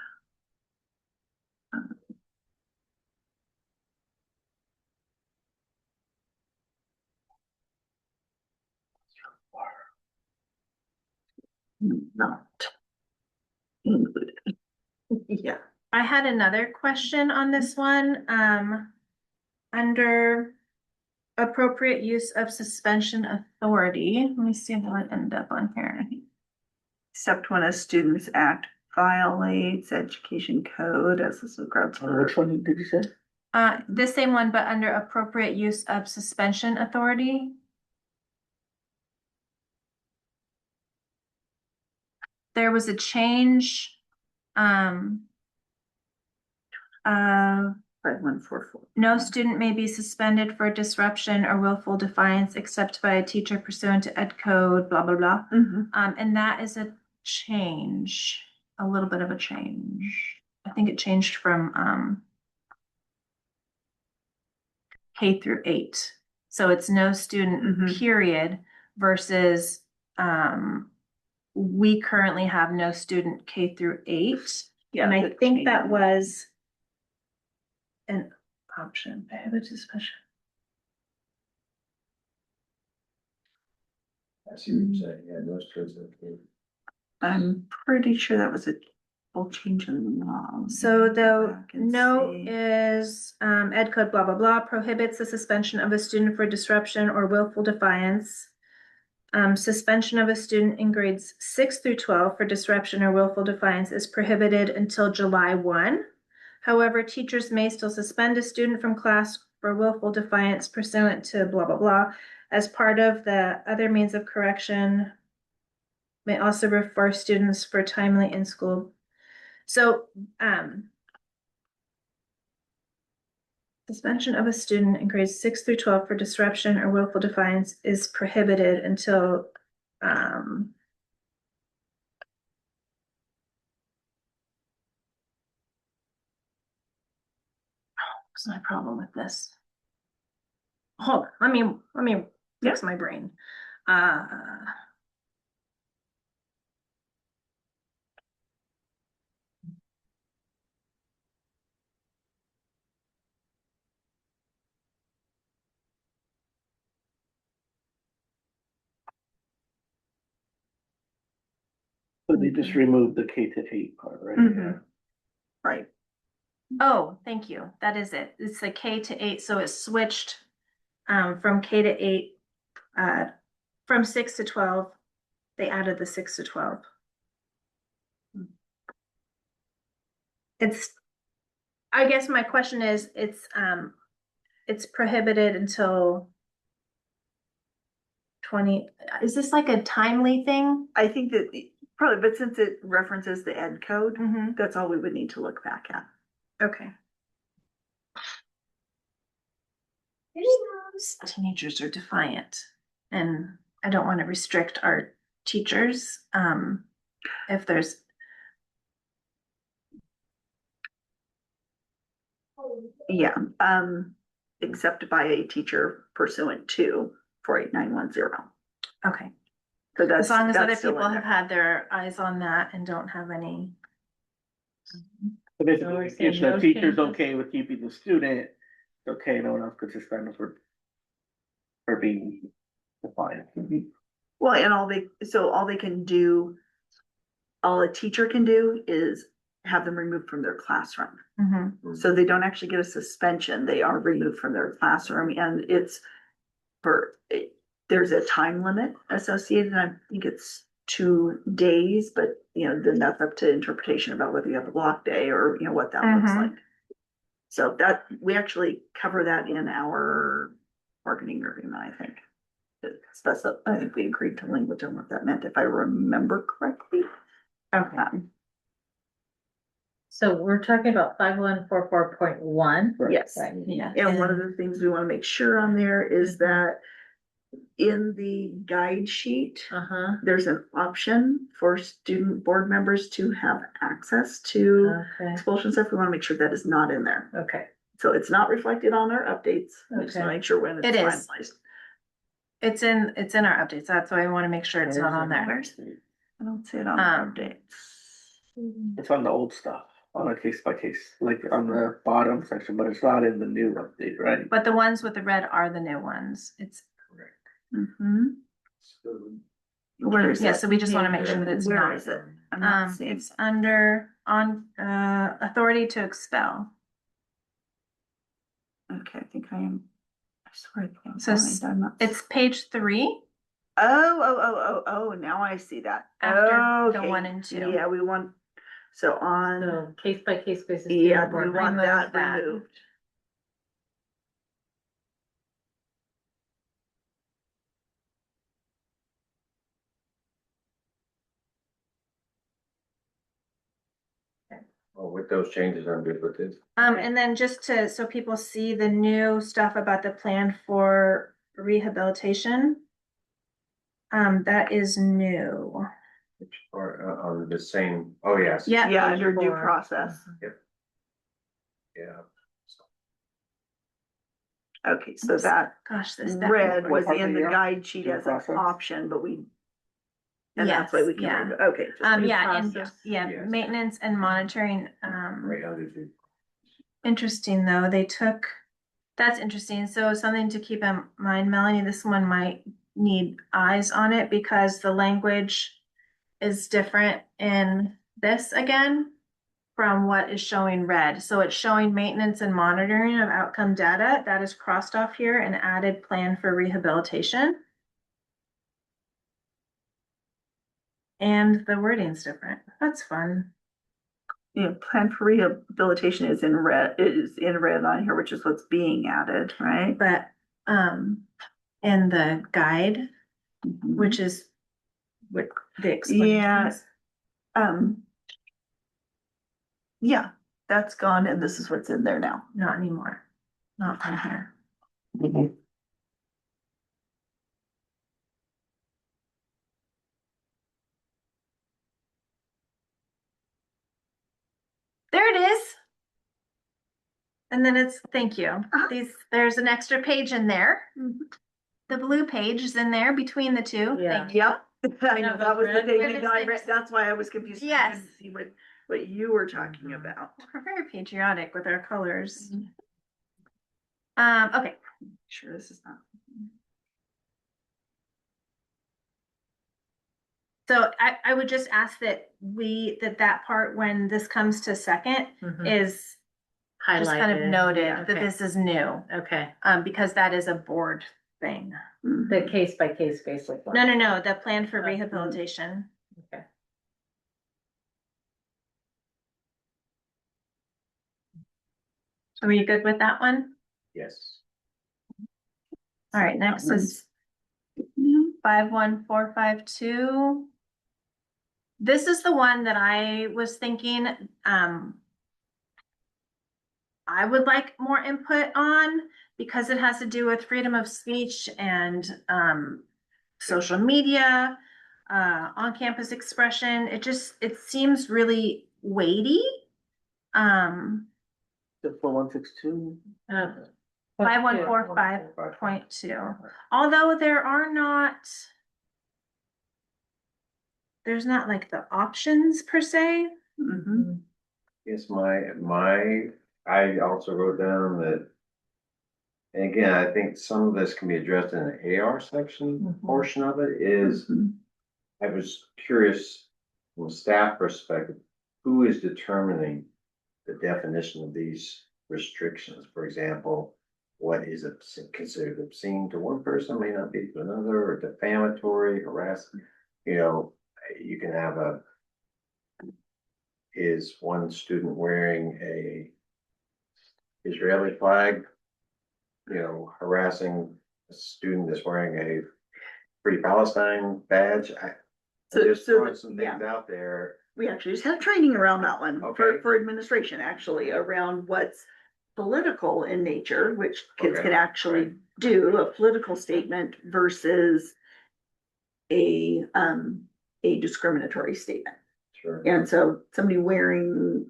Not included. Yeah. I had another question on this one, under appropriate use of suspension authority. Let me see how it ended up on here. Except when a student's act violates education code as this is grounds for. Which one did you say? The same one, but under appropriate use of suspension authority. There was a change, 5144. no student may be suspended for disruption or willful defiance except by a teacher pursuant to Ed Code, blah, blah, blah. And that is a change, a little bit of a change. I think it changed from K through 8. So it's no student period versus we currently have no student K through 8. Yeah, And I good think change. that was an option. Prohibit suspension. I see what you're saying, yeah, no students. I'm pretty sure that was a full change in law. So the Back and note see. is Ed Code blah blah blah prohibits the suspension of a student for disruption or willful defiance. Suspension of a student in grades 6 through 12 for disruption or willful defiance is prohibited until July 1. However, teachers may still suspend a student from class for willful defiance pursuant to blah blah blah as part of the other means of correction. May also refer students for timely in school. So, suspension of a student in grades 6 through 12 for disruption or willful defiance is prohibited until, what's my problem with this? Hold on, let me fix my brain. So they just removed the K to 8 part, right? Mhm. Right. Oh, thank you. That is it. It's the K to 8, so it switched from K to 8, from 6 to 12. They added the 6 to 12. I guess my question is, it's prohibited until 20, is this like a timely thing? I think that probably, but since it references the ed code, that's all we would need to look back at. Okay. Teenagers are defiant, and I don't want to restrict our teachers. If there's. Yeah, except by a teacher pursuant to 48910. Okay. So that's. As long as other that's still people in have there. had their eyes on that and don't have any. So So basically, we're if saying the no teacher's changes? okay with keeping the student, it's okay, no one else could suspend them for being defiant. Well, and all they can do, all a teacher can do is have them removed from their classroom. So they don't actually get a suspension, they are removed from their classroom, and it's there's a time limit associated, and I think it's 2 days, but then that's up to interpretation about whether you have a block day or what that looks Mhm. like. So that, we actually cover that in our bargaining agreement, I think. I think we agreed to language on what that meant, if I remember correctly. Okay. So we're talking about 5144.1. Yes. Right. Yeah. And one of the things we want to make sure on there is that in the guide sheet, Uh-huh, there's an option for student board members to have access to okay, expulsion stuff. We want to make sure that is not in there. okay. So it's not reflected on our updates. We just want to Okay. make sure when it's It is. finalized. It's in our updates. That's why I want to make sure it's not on there. I don't see it on our Um, updates. It's on the old stuff, on a case by case, like on the bottom section, but it's not in the new update, right? But the ones with the red are the new ones. It's, Mm-hmm. Where is yeah, it? so we just want to make sure that it's Where not. is it? I'm not seeing. It's under, authority to expel. Okay, I think I am. I swear I think I'm So blind. I'm not. It's page 3 Oh, now I see that. after the Okay. 1 and 2. Yeah, we want, so on, So case by case basis. yeah, student we board want members. that removed. Well, with those changes, I'm good with it. And then just so people see the new stuff about the plan for rehabilitation. That is new. Or on the same, oh, yes. Yeah. Yeah, under due Four. process. Yeah. Okay, so that Gosh, this. red was What part in of the the guide sheet due as an process? option, but and that's why we can, Yeah. remove- okay. just Yeah, due and, process. yeah, Yes. maintenance and monitoring, Right under the. interesting though, that's interesting, so something to keep in mind, Melanie, this one might need eyes on it because the language is different in this again from what is showing red, so it's showing maintenance and monitoring of outcome data, that is crossed off here and added plan for rehabilitation. And the wording's different, that's fun. Plan for rehabilitation is in red on here, which is what's being added, right? But, in the guide, Mhm. which is what the explains. Yeah, that's gone and this is what's in there now. Not anymore, not from here. There it is. And then it's, thank you, there's an extra page in there. The blue page is in there between the two. Yeah. Thank you. Yep. I know, that was the thing Red that I is- read, that's why I was confused. I Yes. couldn't see what you were talking about. We're very patriotic with our colors. Okay, Sure, this is not. so I would just ask that that part, when this comes to second, Mhm. is just kind of Highlighted. noted Yeah, that okay. this is new, Okay, because that is a board thing. the case by case basis. No, the plan for Mhm. rehabilitation. Okay. Are you good with that one? Yes. All right, next is 51452. This is the one that I was thinking, I would like more input on because it has to do with freedom of speech and, social media, on-campus expression. It seems really weighty. The 4162. 5145.2. Although there are not, there's not like the options per se. Mhm. Yes, I also wrote down that. And again, I think some of this can be addressed in the AR section Mhm. portion of it is, Mhm. I was curious from a staff perspective, who is determining the definition of these restrictions? For example, what is considered obscene to one person may not be to another, or defamatory, harassment. You can have is one student wearing a Israeli flag, harassing a student that's wearing a Free Palestine badge. I'm just throwing some things out there. We actually just had training around that one Okay. for administration, actually, around what's political in nature, which kids Okay, can actually right. do, a political statement versus a discriminatory statement. Sure. And so somebody wearing,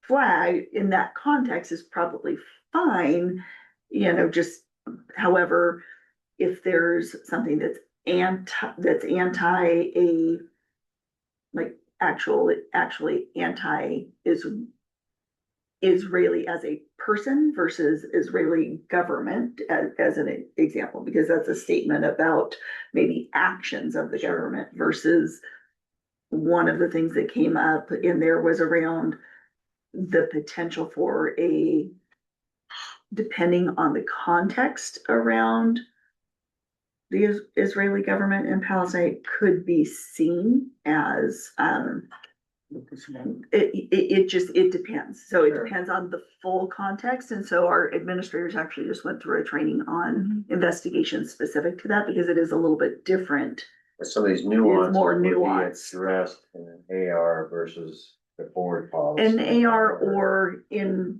flag in that context is probably fine, just however, if there's something that's anti a, like actually anti Israeli as a person versus Israeli government as an example, because that's a statement about maybe actions of the government versus one of the things that came up in there was around the potential for depending on the context around the Israeli government in Palestine could be seen as, it depends. So it Sure. depends on the full context. And so our administrators actually just went through a training on investigations specific to that because it is a little bit different. Some of these nuances more would be nuanced. addressed in an AR versus the board policy. An AR or in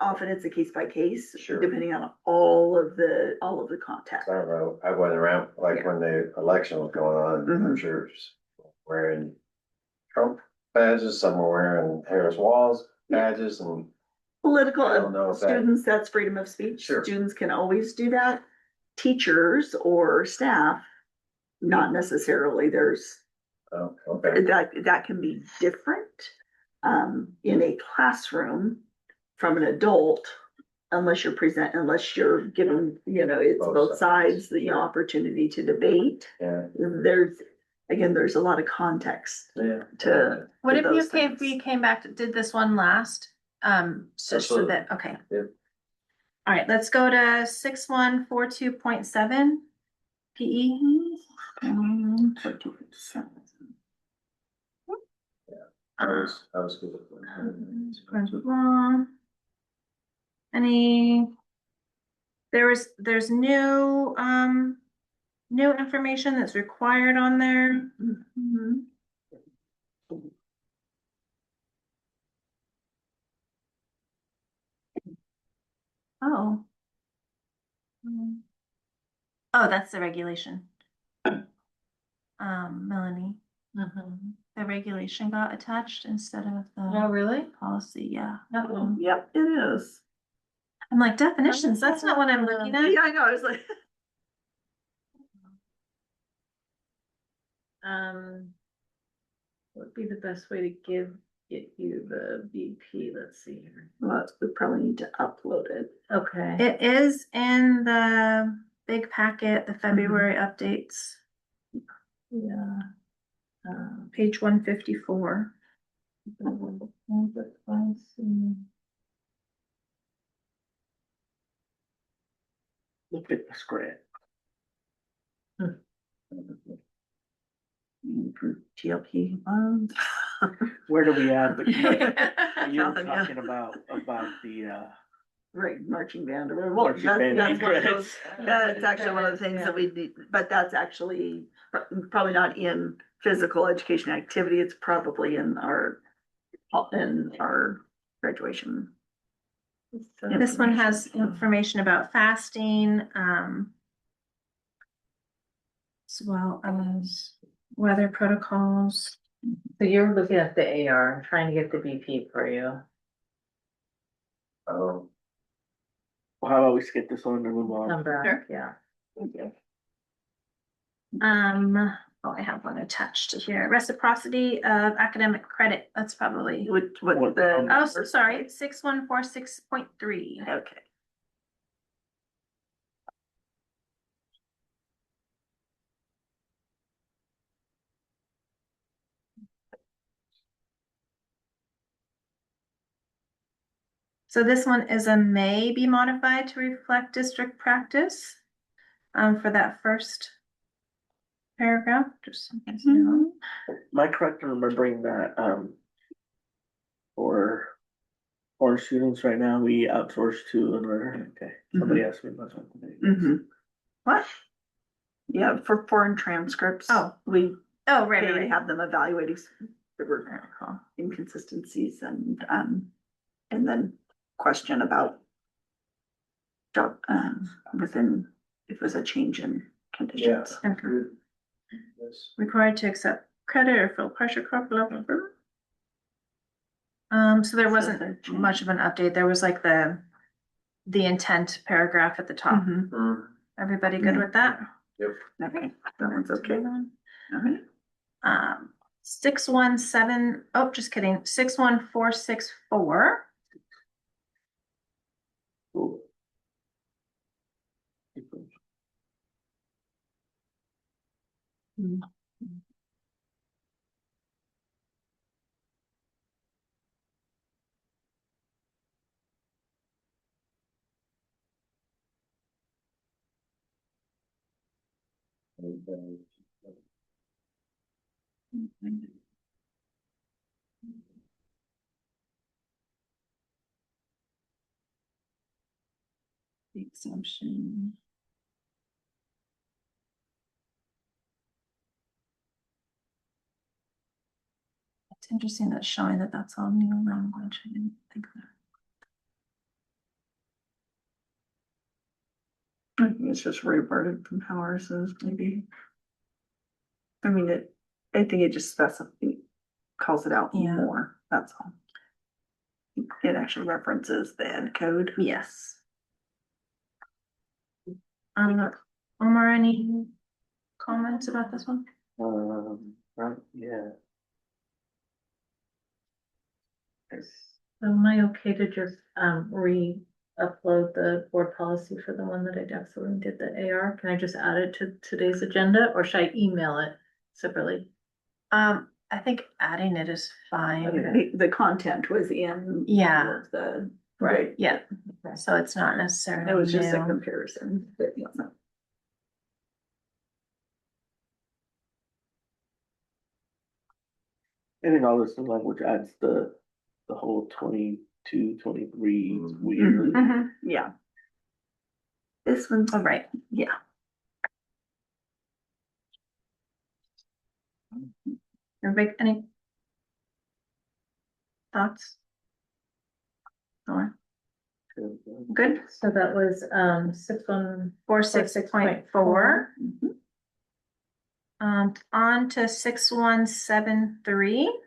often it's a case by case, Sure. depending on all of the context. I don't know, I wasn't around, like when the election was going on, I'm Mhm. sure wearing Trump badges, some were wearing Harris Walls badges, and Political I don't know if that- students, that's freedom of speech. Sure. Students can always do that. Teachers or staff, not necessarily. There's oh, okay, that can be different in a classroom from an adult, unless you're given, it's Both both sides, the Sure. opportunity to debate. yeah, There's a lot of context yeah. to. Would it be those okay if things. we came back, did this one last? So Absolutely. that, okay. Yep. All right, let's go to 6142.7 PE. 42%. I was good with that. There's new information that's required on there. Mhm. Oh. Oh, that's the regulation. Melanie, the regulation got attached instead of Oh, the really? policy, yeah. Uh-oh. Yep, it is. I'm like, definitions, that's not what I'm looking at. Yeah, I know, I was like. What would be the best way to get you the BP? Let's see here. Well, we probably need to upload it. Okay. It is in the big packet, the February updates, Yeah. page 154. Look at the script. For GLP. Where do we add the? You were Nothing, yeah. talking about the, Right, marching band or whatever. Well, Marching band that's one of credits. those, that's actually one of the things that we need, but that's actually probably not in physical education activity. It's probably in our graduation. This one has information about fasting, as well as weather protocols. So you're looking at the AR, trying to get the BP for you. Um, well, how about we skip this one and move on? Come back, Sure. yeah. Um, Oh, I have one attached to here. Reciprocity of academic credit. That's probably. What the. Oh, so sorry, 6146.3. Okay. So this one is a may be modified to reflect district practice. For that first paragraph, just so you guys know. Am I correct in remembering that, for foreign students right now, we outsource to another, okay, somebody asked me about something. Mm-hmm. What? Yeah, for foreign transcripts. Oh. We Oh, right, pay right, to right. have them evaluating there were Very cool. inconsistencies and then question about job, within, if it was a change in conditions. Okay. Required to accept credit or feel pressure, blah, blah, blah, blah. So there So wasn't they're changing. much of an update. There was like the intent paragraph at the top. Mhm. Everybody good with that? Okay, that one's okay. All right. 617, oh, just kidding, 61464. Cool. The exemption. It's interesting that showing that that's all new language. I didn't think that. I think it's just reverted from how ours is, maybe. I mean, I think it just specifies, calls it out Yeah. more, that's all. It actually references the ed code. Yes. Omar, any comments about this one? Right, yeah. So am I okay to just, re-upload the board policy for the one that I absolutely did the AR? Can I just add it to today's agenda, or should I email it separately? I think adding it is I fine. mean, the content was in. Yeah. The. Right. Yeah, so it's not necessarily It was just a new. comparison, but yeah, no. I think all this language adds the whole 22, 23 weird. Mhm. Yeah. This one's, Oh, right. yeah. Everybody, any thoughts? Or good? So that was, 614. 46.4. Mhm. On to 6173.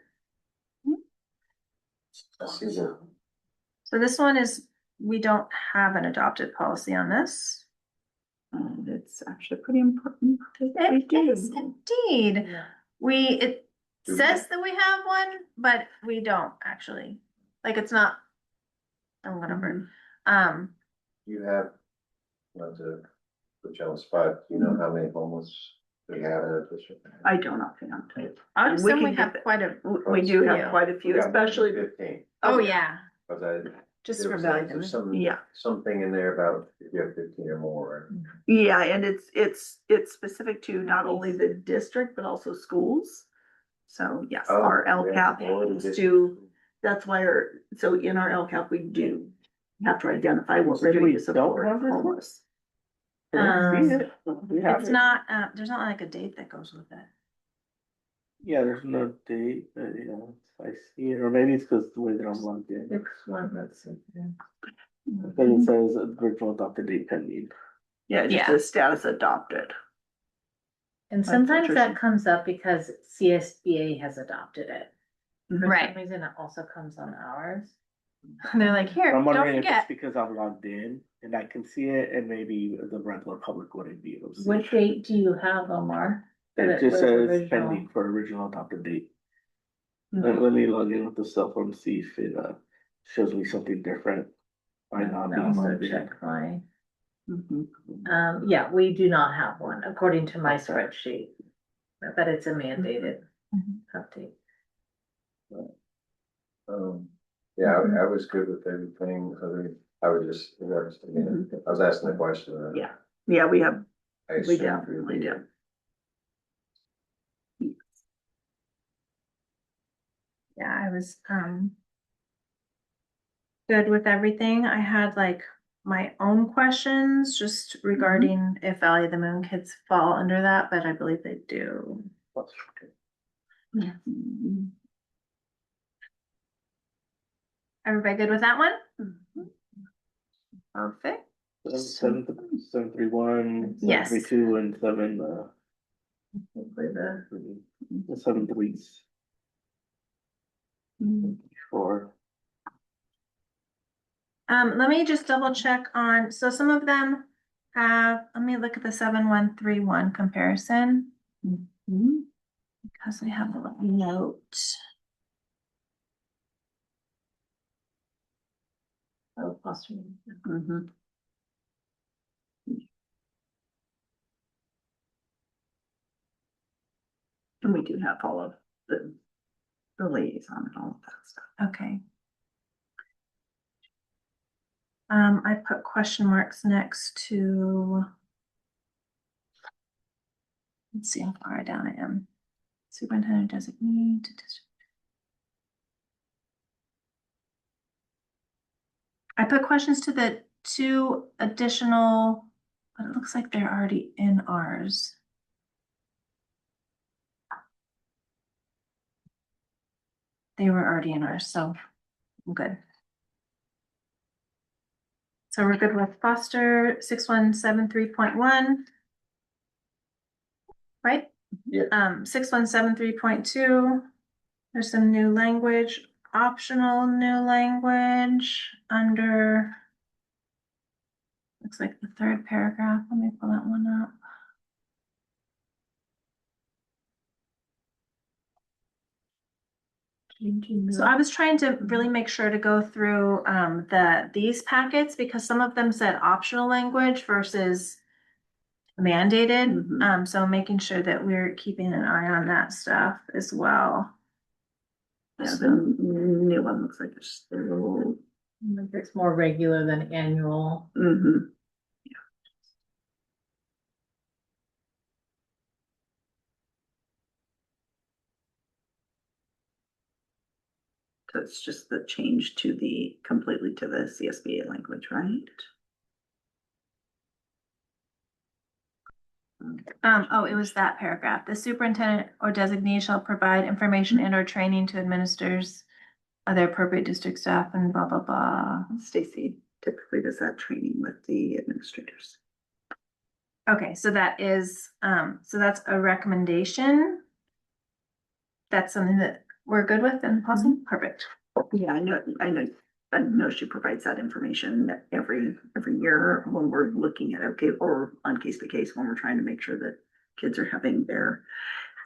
So this one is, we don't have an adopted policy on this. And it's actually pretty important. It is indeed. Yeah. It says that we have one, but we don't actually. Like, it's not. I'm gonna, You have, not to put you on the spot, you know how many homeless we have in our district? I don't offhand. I would We assume can we get have that. quite a, We do few. have quite a We few, got especially. 15, oh, yeah, but I. just there for was value. some, Yeah. something in there about if you have 15 or more. Yeah, and it's specific to not only the district, but also schools. So yes, Oh, our yeah, LCAP or the needs district. to, that's why so in our LCAP, we do have to identify what So we're we doing to don't support have this one? homeless. I see it. We have It's it. not, there's not like a date that goes with it. Yeah, there's no date, but yeah, I see it, or maybe it's because the way that I'm logged in. 61, Because it says virtual adopted date pending. Yeah, it just Yeah. says status adopted. And That's sometimes interesting. that comes up because CSBA has adopted it. For Right. some reason, it also comes on ours. And they're like, here, I'm don't wondering if it's forget. because I'm logged in and I can see it, and maybe the regular public wouldn't be able to see What it. date do you have, Omar? But It just was says original. pending for original adopted date. Mhm. Let me log in with the cell phone, see if it, shows me something different. Might not be Also logged in. check my, Mhm. yeah, we do not have one according to my Okay. spreadsheet. But it's a mandated Mhm. update. Yeah, I was good with everything, I was just, I was asking the question. Yeah, yeah, we have, I we assumed definitely do. Yeah, I was, good with everything. I had like my own questions just regarding if Valley of the Moon kids fall under that, but I believe they do. Mhm. Everybody good with that one? Mhm. Perfect. 731, Yes. 732, and Hopefully the 7 threes. Mhm. 4. Let me just double check on, so some of them have, let me look at the 7131 comparison. Mhm. Because we have a little note. Oh, foster. Mhm. And we do have all of the liaison and all of that stuff. Okay. I put question marks next to. Let's see how far down I am. Superintendent designee to district. I put questions to the 2 additional, but it looks like they're already in ours. They were already in ours, so I'm good. So we're good with Foster 6173.1. Right? Yeah. 6173.2. There's some new language, optional new language under. Looks like the 3rd paragraph. Let me pull that one up. So I was trying to really make sure to go through these packets because some of them said optional language versus mandated. Mhm. So making sure that we're keeping an eye on that stuff as well. Yeah, the new one looks like it's still. Like it's more regular than annual. Mhm. So it's just the change to the completely to the CSBA language, right? Oh, it was that paragraph. The superintendent or designee shall provide information and or training to administrators of their appropriate district staff and blah, blah, blah. Stacy typically does that training with the administrators. Okay, so that is, so that's a recommendation. That's something that we're good with and possible. Perfect. Yeah, I know she provides that information every year when we're looking at, okay, or on case by case, when we're trying to make sure that kids are having their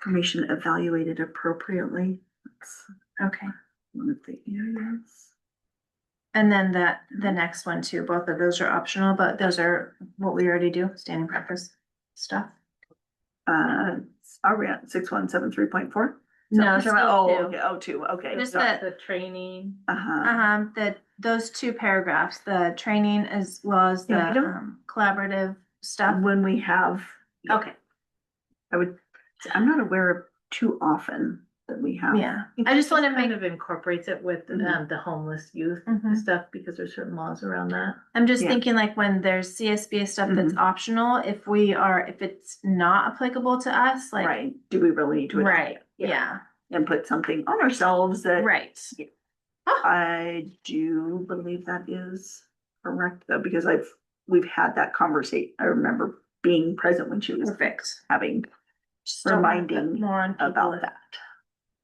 information evaluated appropriately. That's Okay. one of the areas. And then the next one too, both of those are optional, but those are what we already do, standing practice stuff. Are we at 6173.4? No, Oh, still okay, two. oh, 2, okay. Just sorry. The training. Uh-huh. Those 2 paragraphs, the training as well as the Yeah, I don't- collaborative stuff. When we have, Okay, I'm not aware of too often that we have. yeah. I just want to kind make, of incorporates it with Mhm. the homeless youth Mhm. stuff because there's certain laws around that. I'm just Yeah. thinking like when there's CSBA stuff that's Mhm. optional, if it's not applicable to us, like. Right, do we really need to? adopt Right, it? yeah, And put something on ourselves that. right. I do believe that is correct though, because we've had that conversation. I remember being present when she was Perfect. having, Just don't wanna put reminding more on people. about that.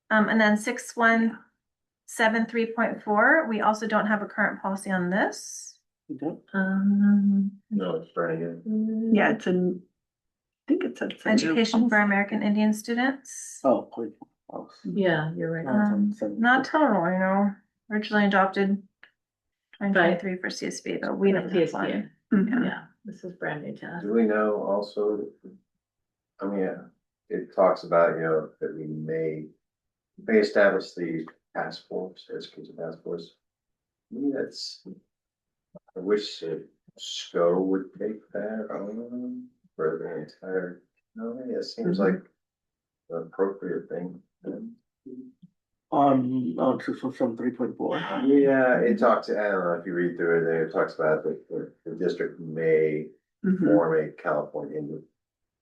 And then 6173.4, we also don't have a current policy on this. You don't? Um, No, it's pretty good. Yeah, it's think it's a. Education for American Indian students. Oh, please. Oh, Yeah, you're right. Not total, you know, originally adopted 2023 for CSB, but we don't have CSB. one. Mhm. Yeah, this is brand new to us. Do we know also, I mean, yeah, it talks about, that we may establish the task force, education task force. I mean, I wish SCO would take that on for the entire, no, it seems like an appropriate thing. On 617.3.4. Yeah, it talks, I don't know if you read through it, there it talks about the district may Mhm. form a California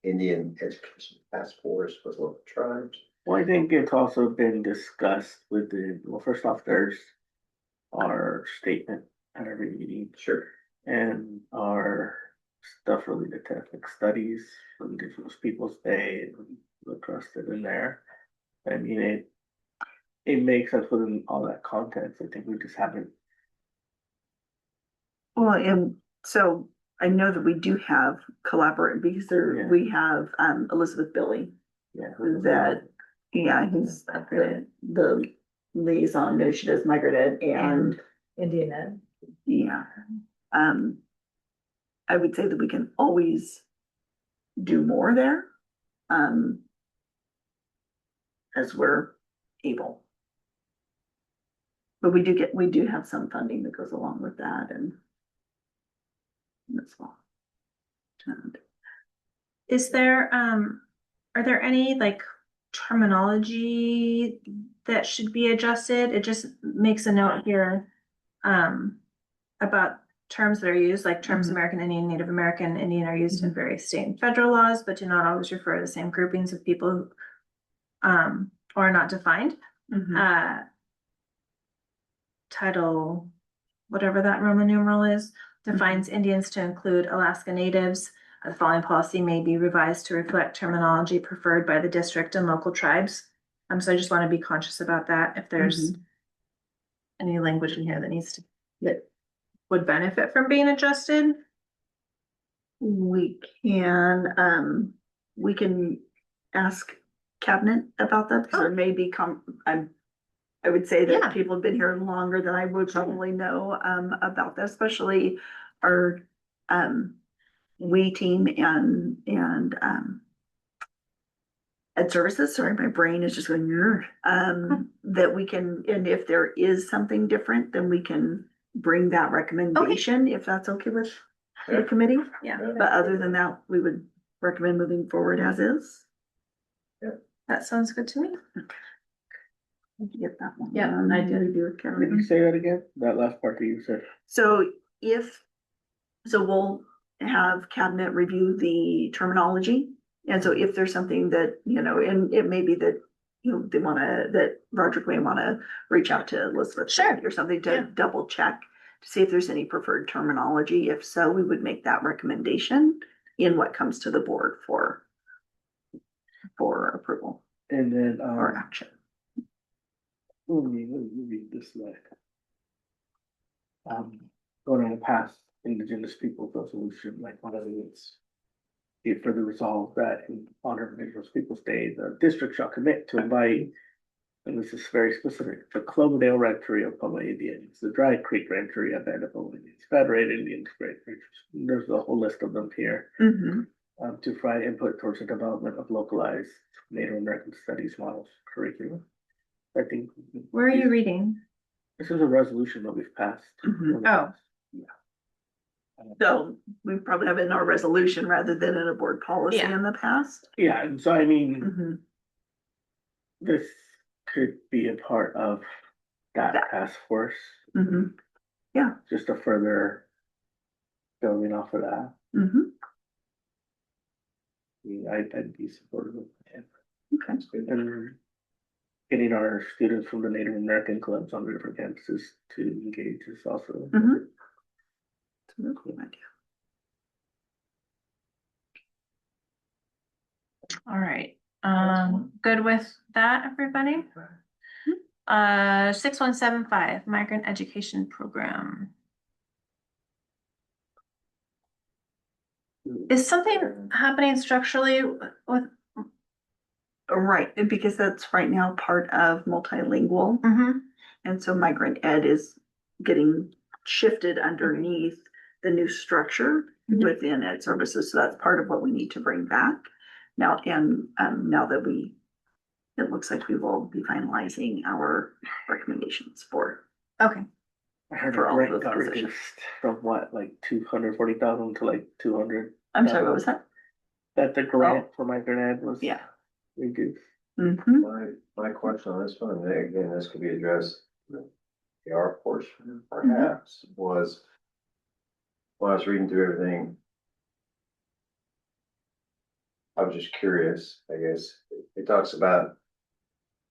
Indian education task force with local tribes. Well, I think it's also been discussed well, first off, there's our statement at every meeting Sure. and our stuff related to ethnic studies, Indigenous Peoples Day, and the trusted in there. I mean, it makes sense within all that context. I think we just haven't. Well, and so I know that we do have collaborate because Yeah. we have Elizabeth Billy Yeah. that, yeah, who's the liaison, no, she does migrant ed and Indian Ed. yeah. I would say that we can always do more there. As we're able. But we do have some funding that goes along with that and as well. And Is there, are there any like terminology that should be adjusted? It just makes a note here, about terms that are used, like terms Mhm. American Indian, Native American Indian are used in various state and federal laws, but do not always refer to the same groupings of people, or are not defined. Mhm. Title, whatever that Roman numeral is, defines Indians to include Alaska Natives. The following policy may be revised to reflect terminology preferred by the district and local tribes. So I just want to be conscious about that. If there's any language in here that would benefit from being adjusted. We can ask cabinet about that because there may be I would say that Yeah. people have been here longer than I would probably know about that, especially our we team and ed services. Sorry, my brain is just going that we can, and if there is something different, then we can bring that recommendation if that's okay with the committee. Yeah. But other than that, we would recommend moving forward as is. That sounds good to me. Get that one. Yeah, I did. Review with Can Karen. you say that again? That last part that you said. So we'll have cabinet review the terminology. And so if there's something that, and it may be that, that Roderick may wanna reach out to Elizabeth. Sure. Or something to Yeah. double check to see if there's any preferred terminology. If so, we would make that recommendation in what comes to the board for approval And then, or action. let me read this like. Going on a past Indigenous Peoples resolution, like one of these. Be further resolved that in honor of Indigenous Peoples Day, the district shall commit to invite, and this is very specific, the Cloverdale Rancheria of Poma Indians, the Dry Creek Rancheria of Poma Indians, Federated Indians, Great Ranchers. There's a whole list of them here. To provide input towards the development of localized Native American studies models curriculum. I think. Where are you reading? This is a resolution that we've passed. Oh. So we probably have it in our resolution rather than in a board policy Yeah. in the past. Yeah, and so I mean, Mhm. this could be a part of that task force, Mhm. just a further building off of that. Mhm. I mean, I'd be supportive of it. Okay. And getting our students from the Native American clubs on the different campuses to engage is also. Mhm. It's a really cool idea. All right, good with that, everybody? 6175, migrant education program. Is something happening structurally with? Right, and because that's right now part of multilingual, Mhm. and so migrant ed is getting shifted underneath the new structure Mhm. within ed services, so that's part of what we need to bring back. Now, and now that it looks like we will be finalizing our recommendations for. Okay. I heard a For all grant those got positions. reduced from what, like 240,000 to like 200. I'm sorry, what was that? That the grant for migrant ed was. Yeah. Reduced. Mm-hmm. My question on this one, and again, this could be addressed, the AR portion perhaps, was when I was reading through everything, I was just curious, I guess. It talks about,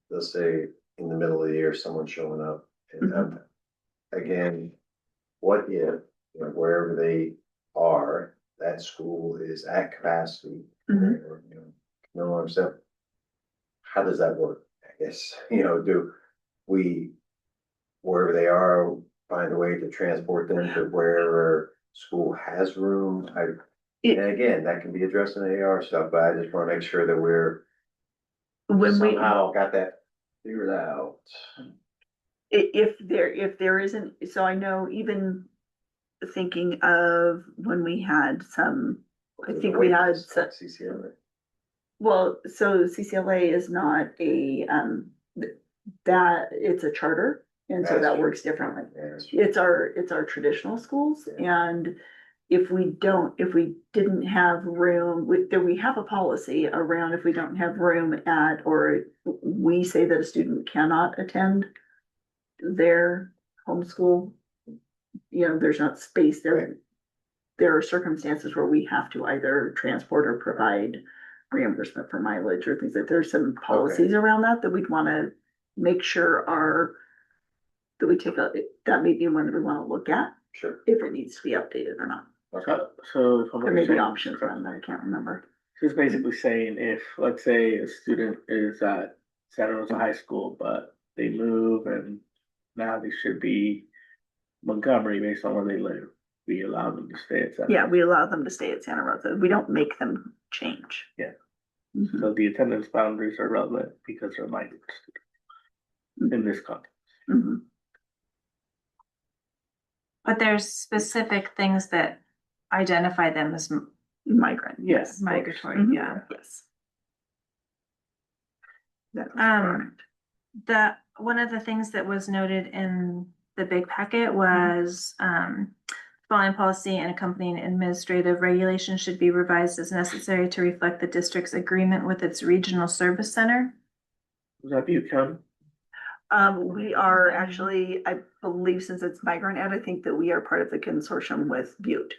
let's say, in the middle of the year, someone showing up and, again, what if, wherever they are, that school is at capacity Mhm. or, no longer stuff. How does that work? I guess, do we, wherever they are, find a way to transport them to wherever school has room? And again, that can be addressed in the AR stuff, but I just want to make sure that we're When we, somehow got that figured out. if there isn't, so I know even thinking of when we had some, I think we had some, CCLA. well, so CCLA is not that, it's a charter, and so That's that true. works differently. Yeah, that's true. It's our traditional schools, and if we didn't have room, we have a policy around if we don't have room at, or we say that a student cannot attend their homeschool, there's not space there. Right. There are circumstances where we have to either transport or provide reimbursement for mileage or things like, there's some policies around that we'd wanna make sure that we take that may be one that we wanna look at, Sure. if it needs to be updated or not. Okay. So from what There you're may be saying, options around that, I can't remember. she's basically saying if, let's say, a student is at Santa Rosa High School, but they move and now they should be Montgomery based on where they live, we allow them to stay at Santa Yeah, Rosa. we allow them to stay at Santa Rosa. We don't make them change. Yeah. Mhm. So the attendance boundaries are relevant because they're migrant students in this context. Mhm. But there's specific things that identify them as Migrant. Yes. migratory, Mhm. yeah. Yes. That is Um, correct. One of the things that was noted in the big packet was, following policy and accompanying administrative regulations should be revised as necessary to reflect the district's agreement with its regional service center. Was that Butte County? We are actually, I believe since it's migrant ed, I think that we are part of the consortium with Butte.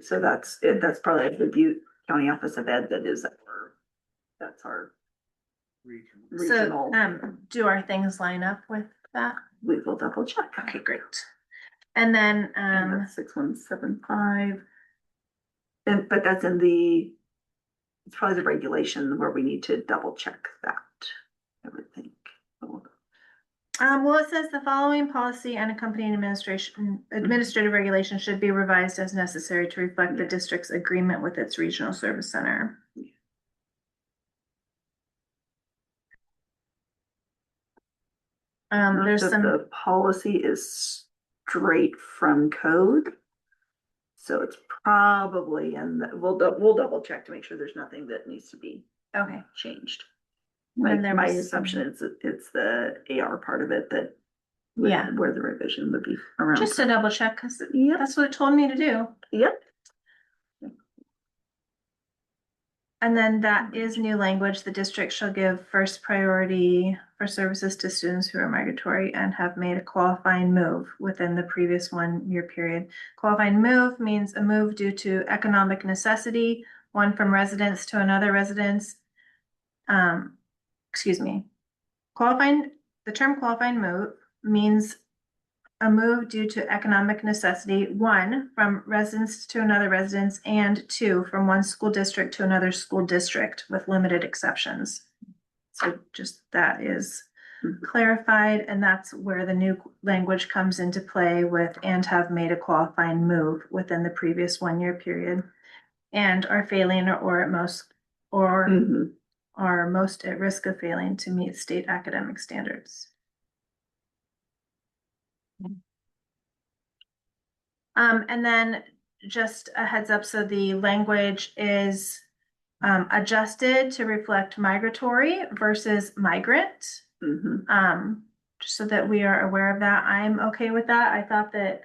So that's it, that's probably the Butte County Office of Ed that's our regional. So, do our things line up with that? We will double check. Okay, great. And then, And that's 6175. But that's it's probably the regulation where we need to double check that, I would think. well, it says the following policy and accompanying administrative regulations should be revised as necessary to reflect the district's agreement with its regional service center. There's some. The policy is straight from code. So it's probably, and we'll double check to make sure there's nothing that needs to be Okay. changed. And there My was assumption is it's the AR part of it that. Yeah. Where the revision would be around. Just to double check, because Yep. that's what it told me to do. Yep. And then that is new language. The district shall give first priority for services to students who are migratory and have made a qualifying move within the previous 1 year period. Qualifying move means a move due to economic necessity, one from residence to another residence. Excuse me. The term qualifying move means a move due to economic necessity, one, from residence to another residence, and two, from one school district to another school district with limited exceptions. So just that is clarified, and that's where the new language comes into play with and have made a qualifying move within the previous 1 year period. and are failing or at most, or Mhm. are most at risk of failing to meet state academic standards. And then just a heads up, so the language is adjusted to reflect migratory versus migrant. Mhm. Just so that we are aware of that. I'm okay with that. I thought that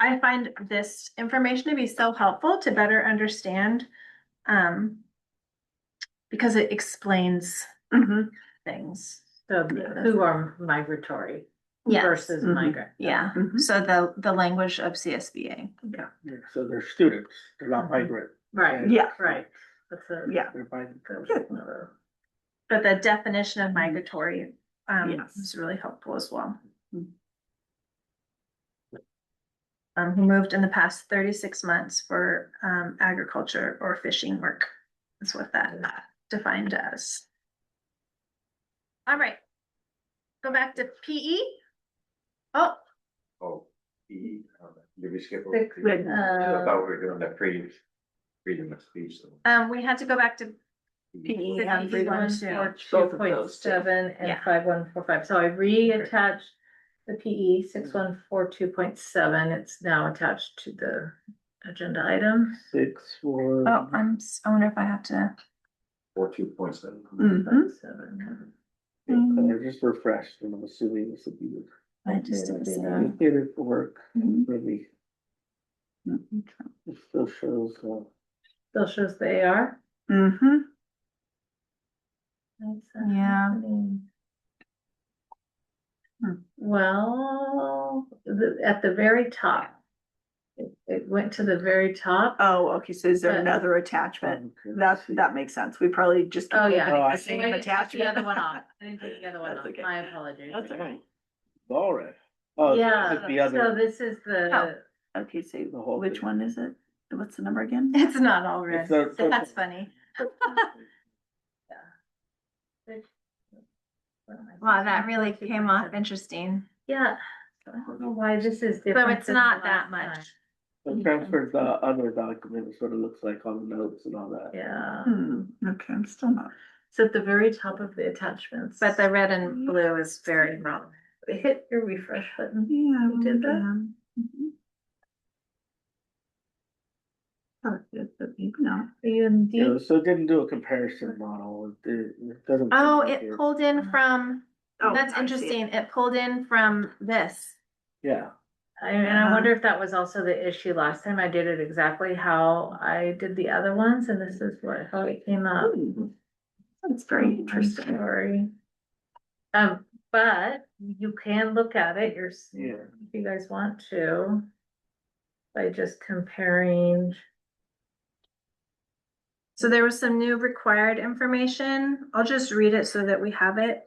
I find this information to be so helpful to better understand, because it explains Mhm. things. So who are migratory Yes. versus Mhm. migrant. Yeah, Mhm. so the language of CSBA. Yeah, so they're students, they're not migrant. Right, Yeah. right. That's a. Yeah. They're migrant. But the definition of migratory Yes. is really helpful as well. Mhm. Who moved in the past 36 months for agriculture or fishing work. That's what that defined as. All right. Go back to PE. Oh, Oh, did we skip over? Six, I thought we were doing the freedom of speech. we had to go back to PE and freedom of speech. 6142.7 and Yeah. 5145. So I reattached the PE 6142.7. It's now attached to the agenda item. 6, 4. Oh, I wonder if I have to. 42.7. Mhm. 7. I just refreshed, and I'm assuming this will be. I just did the same. Indicated work, Mhm. really, it still shows, Still shows the AR. Mhm. Yeah. Well, at the very top. It went to the very top. Oh, okay, so is there But- another attachment? okay, That makes sense. We probably just. keep Oh, yeah. opening Oh, I the see. same I didn't take the attachment. other one off. I didn't take the other one That's off. okay. My apologies. That's all right. all right. Oh, Yeah, this is the so other, this is the, Okay, so The whole which thing. one is it? What's the number again? It's not all red. It's a- So that's funny. Wow, that really came off interesting. yeah. I don't know why this is So different. it's than not the that last much. the transferred the other document, is what it looks like on the notes and all that. time. Yeah, Okay, I'm still not. it's at the very top of the attachments. But the red and blue is very wrong. Hit your refresh button. Yeah. You did that? Mhm. Oh, but maybe not. Are you in Yeah, D? so it didn't do a comparison model, it doesn't. Oh, seem like it pulled in from, Oh, that's I see it. interesting. It pulled in from this. Yeah, And I wonder if that was also the issue last time. I did it exactly how I did the other ones, and this is how it came up. That's very I'm interesting. sorry. But you can look at it, Yeah. if you guys want to. By just comparing. So there was some new required information. I'll just read it so that we have it.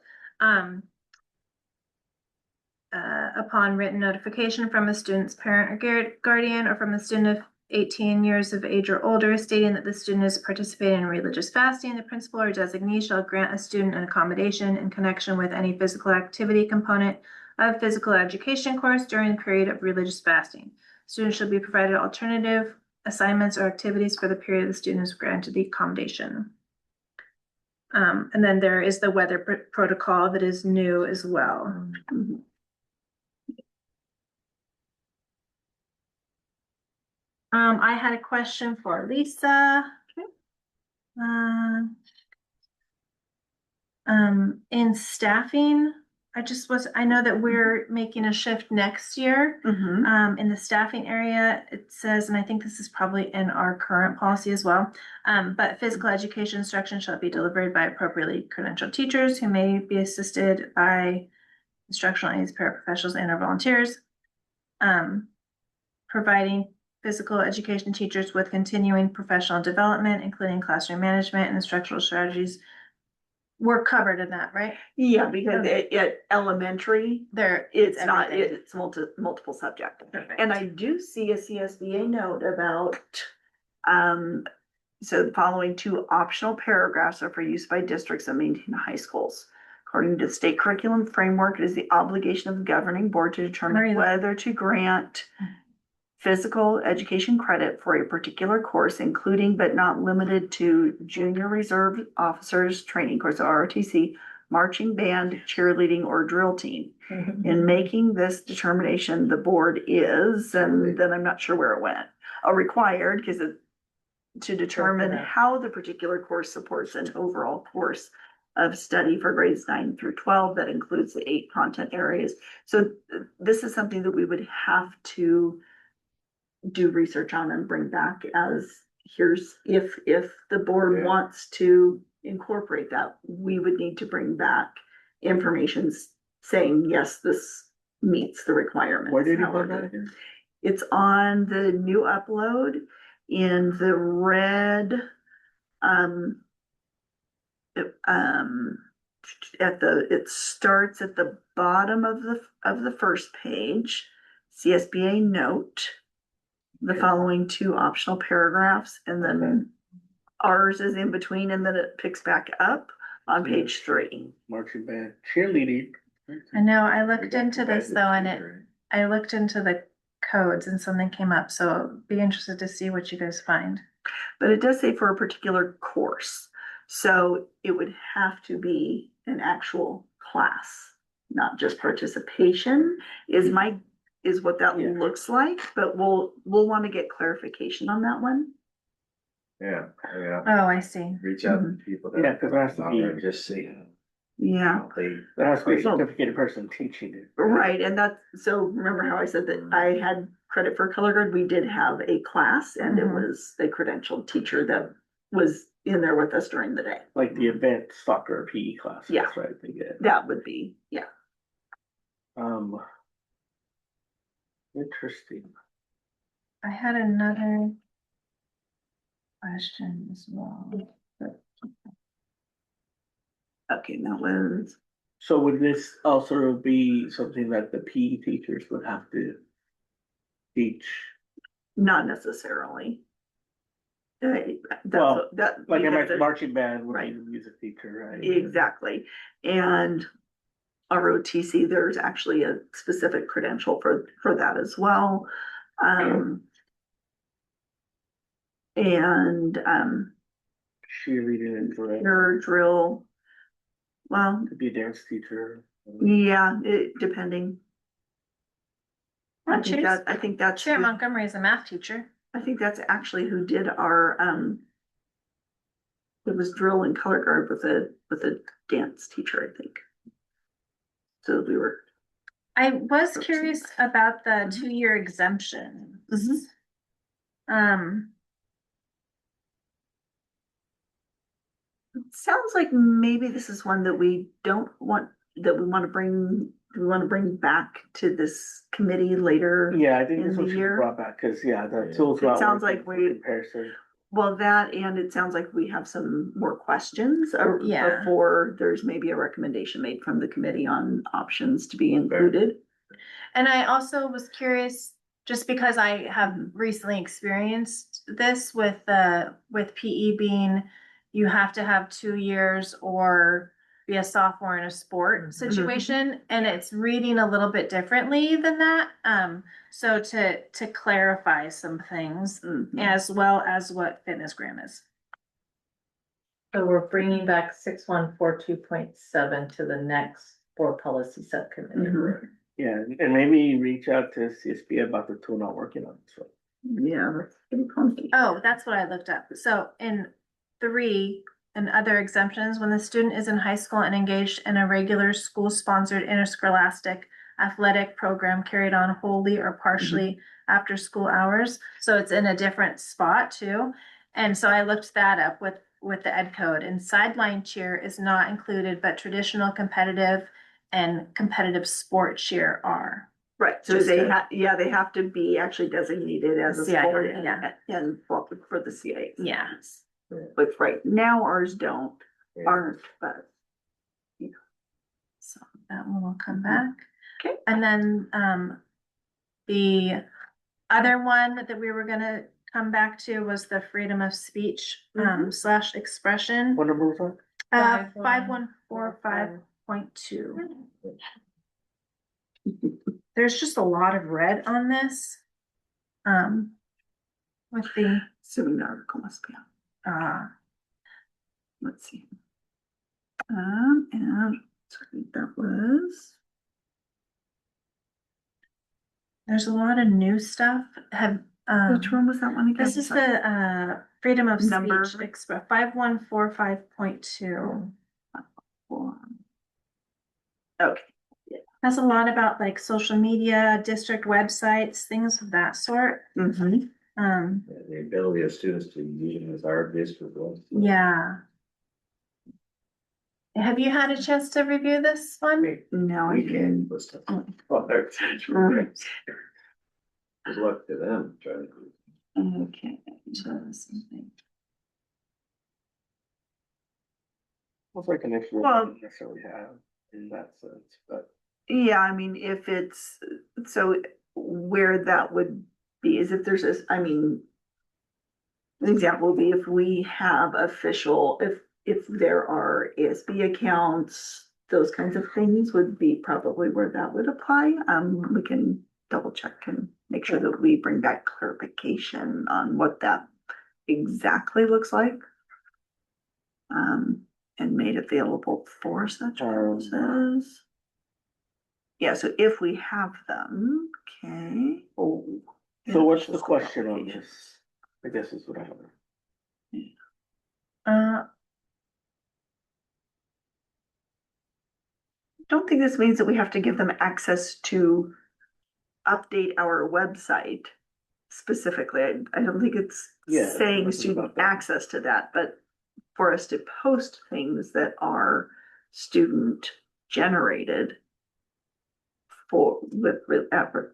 Upon written notification from a student's parent or guardian, or from a student of 18 years of age or older, stating that the student is participating in religious fasting, the principal or designee shall grant a student an accommodation in connection with any physical activity component of physical education course during the period of religious fasting. Students shall be provided alternative assignments or activities for the period the student is granted the accommodation. And then there is the weather protocol that is new as well. Mhm. I had a question for Lisa. In staffing, I know that we're making a shift next year. Mhm. In the staffing area, it says, and I think this is probably in our current policy as well. But physical education instruction shall be delivered by appropriately credentialed teachers who may be assisted by instructional aides, paraprofessionals, and or volunteers. Providing physical education teachers with continuing professional development, including classroom management and instructional strategies. We're covered in that, right? Yeah, because at elementary, There, it's not, everything. it's multiple subject. Perfect. And I do see a CSBA note about, so the following two optional paragraphs are for use by districts that maintain high schools. According to the state curriculum framework, it is the obligation of the governing board to Where are determine you? whether to grant physical education credit for a particular course, including but not limited to junior reserve officers training course, ROTC, marching band, cheerleading, or drill team. In making this determination, the board is, and then I'm not sure where it went, required, because it to determine how the particular course supports an overall course of study for grades 9 through 12 that includes the 8 content areas. So this is something that we would have to do research on and bring back as here's, if the board wants to incorporate that, we would need to bring back information saying, yes, this meets the requirements. Where did you put However, that again? it's on the new upload in the red, it starts at the bottom of the first page, CSBA note, the following 2 optional paragraphs, and then ours is in between, and then it picks back up on page 3. Marching band, cheerleading. I know, I looked into this though, and I looked into the codes and something came up, so be interested to see what you guys find. But it does say for a particular course, so it would have to be an actual class, not just participation is what that looks like, but we'll want to get clarification on that one. Yeah, yeah. Oh, I see. Reach out to people that. Yeah, 'cause there has to be- and just see. Yeah. how they- There has to be a certificated person teaching it. Right, and that's, so remember how I said that I had credit for color guard, we did have a class, and it was a credentialed teacher that was in there with us during the day. Like the event soccer PE classes, Yeah. right? They get. That would be, yeah. Interesting. I had another question as well. Okay, that was, So would this also be something that the PE teachers would have to teach? not necessarily. That's, Well, that. Like I because mentioned, there's- marching band would be Right. the music teacher, right? Exactly, and ROTC, there's actually a specific credential for that as well. And, Cheerleading and drill, your drill, well, could be a dance teacher. yeah, depending. I think Cheers. I think that's, Chair Montgomery is a math teacher. I think that's actually who did our, it was drill and color guard with a dance teacher, I think. So we were, I was curious about the Mhm. 2-year exemption. Mhm. it sounds like maybe this is one that we don't want, that we want to bring, do we want to bring back to this committee later? Yeah, I think In this the one should be year? brought back, cause yeah, the Yeah. tools. It sounds like we- Comparison. Well, that, and it sounds like we have some more questions Yeah. before there's maybe a recommendation made from the committee on options to be included. And I also was curious, just because I have recently experienced this with PE being, you have to have 2 years or be a sophomore in a sport situation, and it's reading a little bit differently than that. So to clarify some things, Mhm. as well as what fitnessgram is. So we're bringing back 6142.7 to the next board policy subcommittee. Mhm. Yeah, and maybe reach out to CSB about the tool not working on, so. Yeah, that's pretty clunky. Oh, that's what I looked up. So in 3 and other exemptions, when the student is in high school and engaged in a regular school-sponsored interscholastic athletic program carried on wholly or partially after school hours. So it's in a different spot too. And so I looked that up with the ed code, and sideline cheer is not included, but traditional competitive and competitive sport cheer are. Right, so Just they a- they have to be actually designated as a CIA, sport yeah. and for the CIA. Yeah. But right now ours aren't, but. So that one will come back. Okay. And then, the other one that we were gonna come back to was the freedom of speech, / expression. What number was that? 5145.2. There's just a lot of red on this. With the, Assuming the article must be out. Let's see. And sorry, that was, there's a lot of new stuff, have, which one was that one again? this is Sorry. the, freedom of Number? speech express, 5145.2. Okay, Has a lot about like social media, district websites, things of that sort. mhm. The ability of students to use our district. Yeah. Have you had a chance to review this one? No, I We didn't. can. Well, they're- Right. Good luck to them trying to. Okay, so something. It's like an issue we Well- don't necessarily have in that sense, but. Yeah, I mean, if it's, so where that would be is if there's this, I mean. An example would be if we have official, if there are ASB accounts, those kinds of things would be probably where that would apply. We can double check and make sure that we bring back clarification on what that exactly looks like. And made available for such purposes. Yeah, so if we have them, okay. Oh. So what's the question on this? I guess is what I have. Don't think this means that we have to give them access to update our website specifically. I don't think it's Yeah, saying nothing student about that. access to that, but for us to post things that are student generated for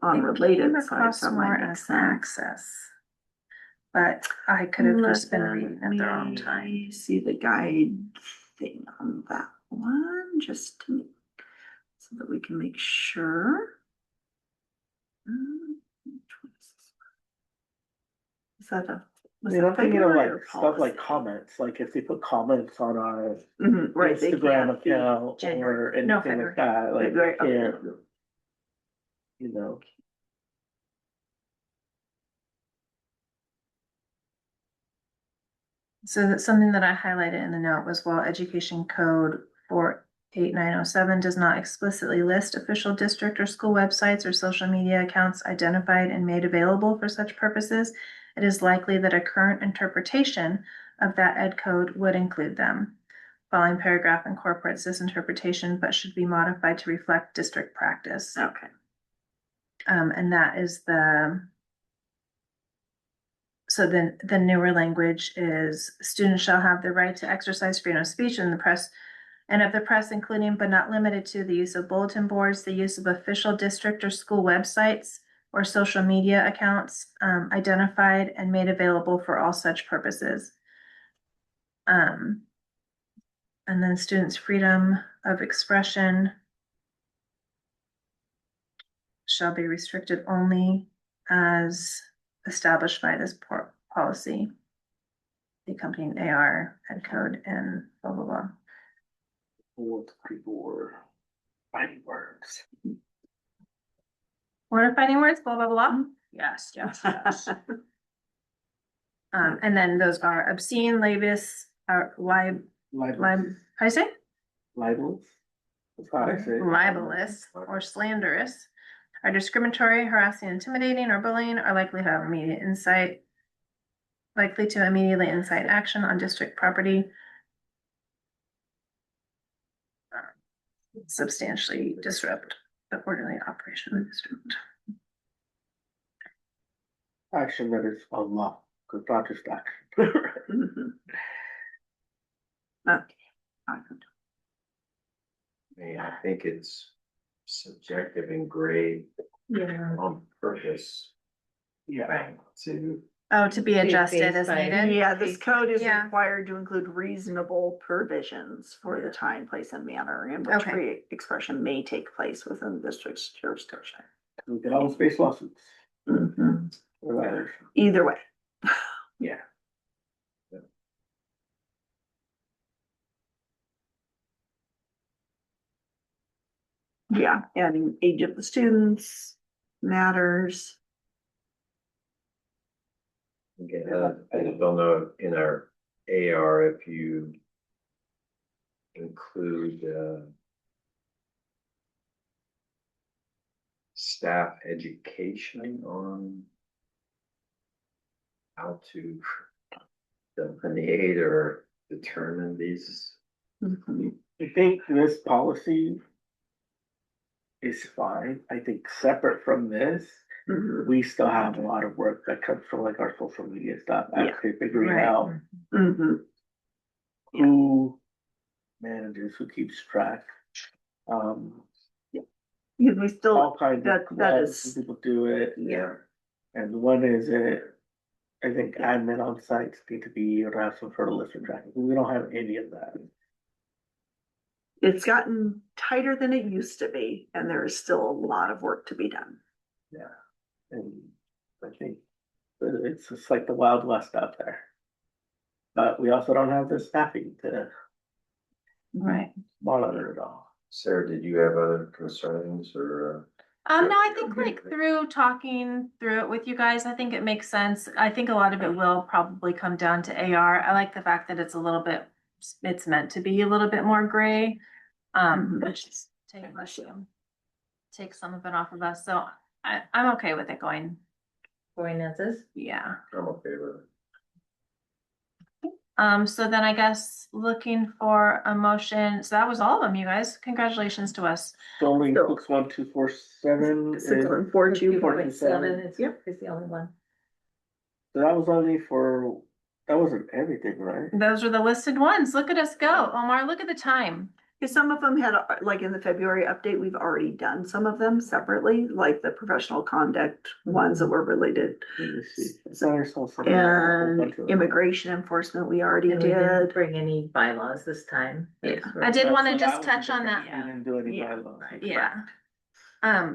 on related sites, that might make sense. Access. But I could have just been reading at the wrong time. Let me see the guide thing on that one, just to make, so that we can make sure. Is that a? was I mean, that I'm thinking of February like or stuff like policy? comments, like if they put comments on our Right, they Instagram can't be account or January. No, anything February. like that, like, February, okay. yeah, you know. So that's something that I highlighted in the note was while education code 48907 does not explicitly list official district or school websites or social media accounts identified and made available for such purposes, it is likely that a current interpretation of that ed code would include them. Following paragraph incorporates this interpretation, but should be modified to reflect district practice. Okay. And that is so then the newer language is students shall have the right to exercise freedom of speech in the press and of the press, including but not limited to the use of bulletin boards, the use of official district or school websites or social media accounts identified and made available for all such purposes. And then students' freedom of expression shall be restricted only as established by this policy, the accompanying AR, ed code, and blah, blah, blah. What people were fighting words. What are fighting words? Blah, blah, blah. Yes, yes, yes. And then those are obscene, labus, Libelous. how do you say? Libelous. That's how I say it. Libelous or slanderous are discriminatory, harassing, intimidating, or bullying are likely to have likely to immediately incite action on district property. Substantially disrupt the orderly operation of the district. Action that is unlawful, because not just action. Mhm. Okay. I think it's subjective and grade Yeah. on purpose. Yeah. To. Oh, to be adjusted based as by- needed? Yeah, this code is Yeah. required to include reasonable provisions for the time, place, and manner in which Okay. free expression may take place within the district's jurisdiction. We can always face lawsuits. Mhm. Or letters. Either way. Yeah. Yeah, and age of the students matters. Again, I just don't know in our AR if you include, staff education on how to delineate or determine these. I think this policy is fine. I think separate from this, Mhm. we still have a lot of work that comes from like our social media stuff, Yeah. actually figuring Right. out Mhm. who manages, who keeps track. Because we still, All kinds that- of that clubs, is- people do it, yeah, and one is it. I think Yeah. admin on sites need to be, or have some sort of list of tracking, we don't have any of that. it's gotten tighter than it used to be, and there is still a lot of work to be done. Yeah, and I think it's just like the Wild West out there. But we also don't have the staffing to Right. monitor it all. Sarah, did you have other concerns or? No, I think like through talking through it with you guys, I think it makes sense. I think a lot of it will probably come down to AR. I like the fact that it's a little bit, it's meant to be a little bit more gray. Mhm. Which is take some of it off of us. So I'm okay with it going. Going as is. Yeah. I'm okay with it. So then I guess looking for a motion. So that was all of them, you guys. Congratulations to us. So only So- 61247 is, 61424. Is Yep. is the only one. so that was only for, that wasn't everything, right? Those are the listed ones. Look at us go. Omar, look at the time. Because some of them had, like in the February update, we've already done some of them separately, like the professional conduct ones that were related. Let me see. I thought I saw something. And immigration enforcement, we already And we didn't did. bring any bylaws this time. Yeah. I did want to So just that was touch on different. that. We didn't do any Yeah. bylaws. Yeah.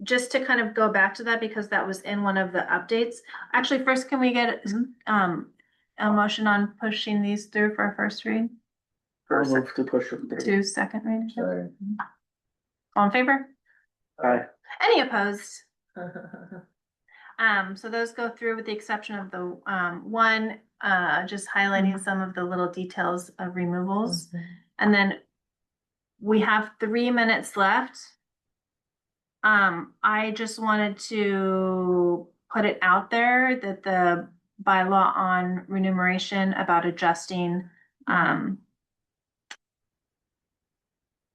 Just to kind of go back to that because that was in one of the updates. Actually, first, can we get a motion on pushing these through for a first read? I'll First, move to push it through. To second read? Sorry. All in favor? Aye. Any opposed? So those go through with the exception of the one, just highlighting some of the little details of removals. And then we have 3 minutes left. I just wanted to put it out there that the bylaw on remuneration about adjusting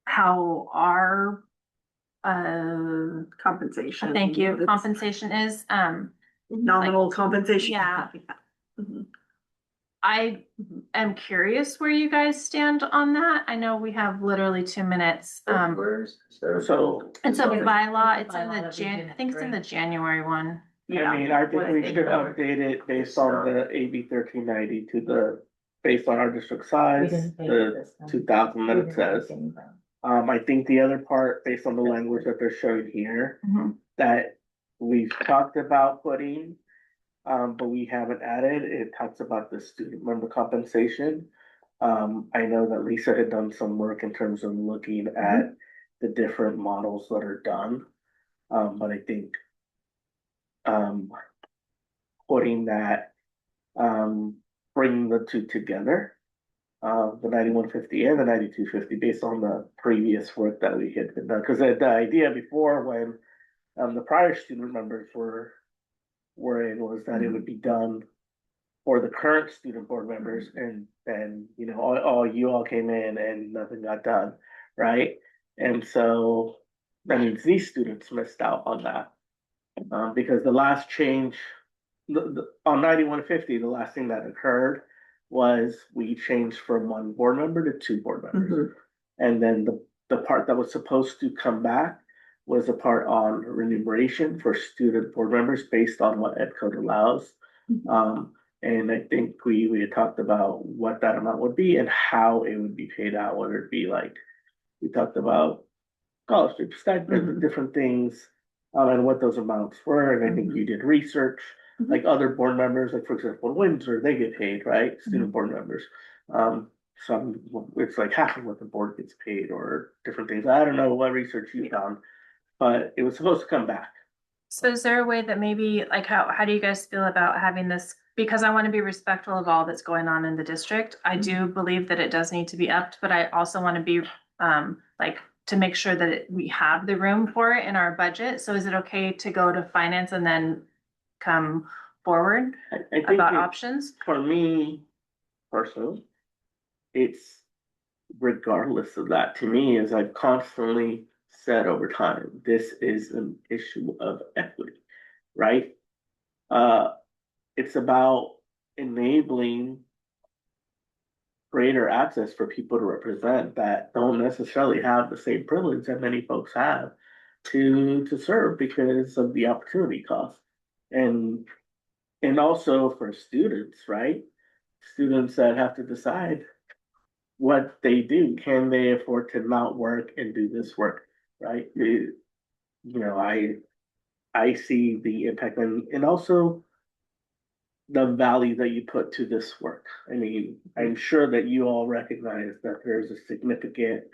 how our compensation. thank you, That's compensation is Nominal compensation. Yeah. Mhm. I am curious where you guys stand on that. I know we have literally 2 minutes. Where's, Sarah? So, It's a bylaw, It's it's a in bylaw the that we didn't I think it's in the bring. January one. I mean, I think What we they should covered. update it based on the AB 1390 to the, based on our district We size, didn't pay it the this time. 2000 that We it didn't says. take any bylaws. I think the other part, based on the language that they're showing here, that we've talked about putting, but we haven't added, it talks about the student member compensation. I know that Lisa had done some work in terms of looking at the different models that are done. But I think, putting that, bringing the two together, the 9150 and the 9250, based on the previous work that we had been done. Because the idea before, when the prior student members were in, was that it would be done for the current student board members, and then, you know, all you all came in and nothing got done, right? And so that means these students missed out on that. Because the last change, on 9150, the last thing that occurred was we changed from 1 board member to 2 board members. Mhm. And then the part that was supposed to come back was a part on remuneration for student board members based on what Ed Code allows. And I think we had talked about what that amount would be and how it would be paid out, whether it be like, we talked about scholarship, stipend, different things, and what those amounts were. And I think you did research, like other board members, like for example, in Windsor, they get paid, right? Student board members. Some, it's like half of what the board gets paid or different things. I don't know what research you found, but it was supposed to come back. So is there a way that maybe, like, how do you guys feel about having this? Because I want to be respectful of all that's going on in the district. I do believe that it does need to be upped, but I also want to be, like, to make sure that we have the room for it in our budget. So is it okay to go to finance and then come forward I think about it- options? for me personally, it's regardless of that, to me, as I've constantly said over time, this is an issue of equity, right? It's about enabling greater access for people to represent that don't necessarily have the same privilege that many folks have to serve because of the opportunity cost. And also for students, right? Students that have to decide what they do. Can they afford to not work and do this work, right? I see the impact and also the value that you put to this work. I mean, I'm sure that you all recognize that there's a significant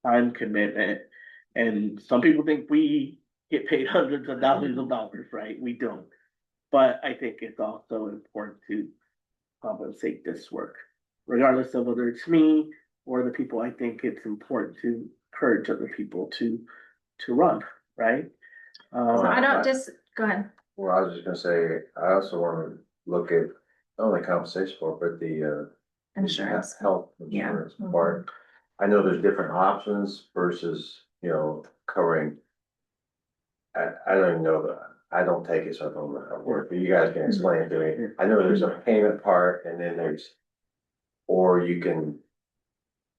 time commitment. And some people think we get paid hundreds of thousands of dollars, right? We don't. But I think it's also important to compensate this work, regardless of whether it's me or the people. I think it's important to encourage other people to run, right? So I don't go ahead. Well, I was just gonna say, I also wanna look at not only compensation for, it, but the Insurance. health Yeah. insurance part. I know there's different options versus, covering. I don't even know that, I don't take it, so I don't know how it works, but you guys can explain it to me. I know there's a payment part and then there's, or we can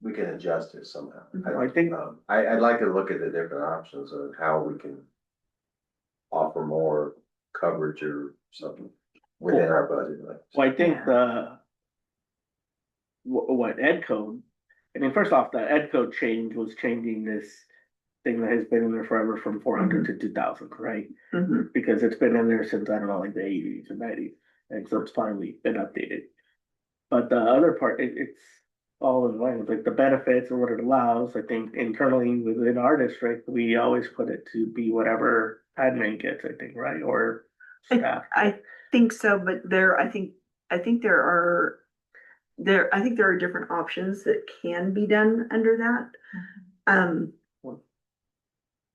adjust it somehow. I think- I'd like to look at the different options of how we can offer more coverage or something within our budget. Well, I think what Ed Code, I mean, first off, the Ed Code change was changing this thing that has been in there forever from 400 to 2,000, right? Mhm. Because it's been in there since, I don't know, like the 80s and 90s, and so it's finally been updated. But the other part, it's all in line with like the benefits and what it allows. I think internally within our district, we always put it to be whatever admin gets, I think, right? Or staff. I think so, but I think there are different options that can be done under that.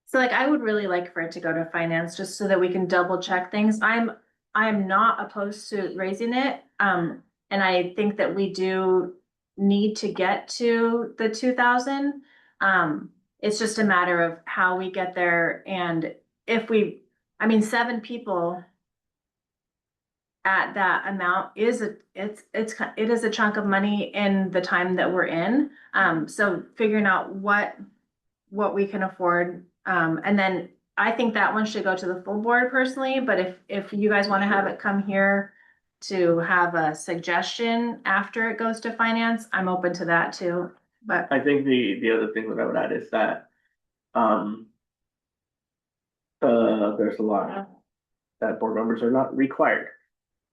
So like, I would really like for it to go to finance just so that we can double check things. I'm not opposed to raising it. And I think that we do need to get to the 2,000. It's just a matter of how we get there. And if I mean, 7 people at that amount it is a chunk of money in the time that we're in. So figuring out what we can afford. And then I think that one should go to the full board personally, but if you guys want to have it come here to have a suggestion after it goes to finance, I'm open to that too. But I think the other thing that I would add is that there's a lot that board members are not required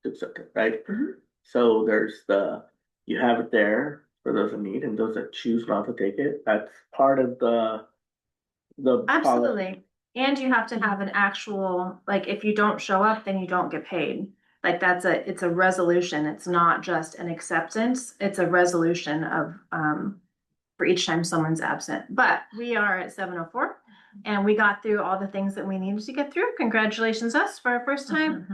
to accept it, right? Mhm. So there's you have it there for those that need and those that choose not to take it. That's part of the absolutely. And you have to have an actual, like, if you don't show up, then you don't get paid. Like it's a resolution. It's not just an acceptance. It's a resolution of, for each time someone's absent. But we are at 7:04 and we got through all the things that we needed to get through. Congratulations us for our first time.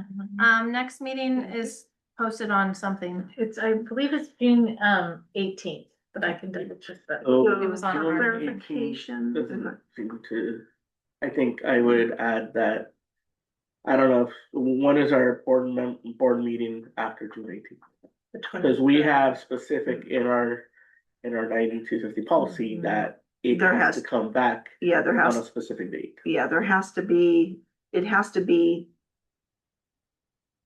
Next meeting is posted on something. I believe it's June 18th, but I can double check that. Oh, It was on June our 18th clarification. doesn't seem to, I think I would add that, I don't know, when is our board meeting after June 18th? Because we have specific in our 9250 policy that it There has has- to come back Yeah, there on a has, specific date. there has to be, it has to be,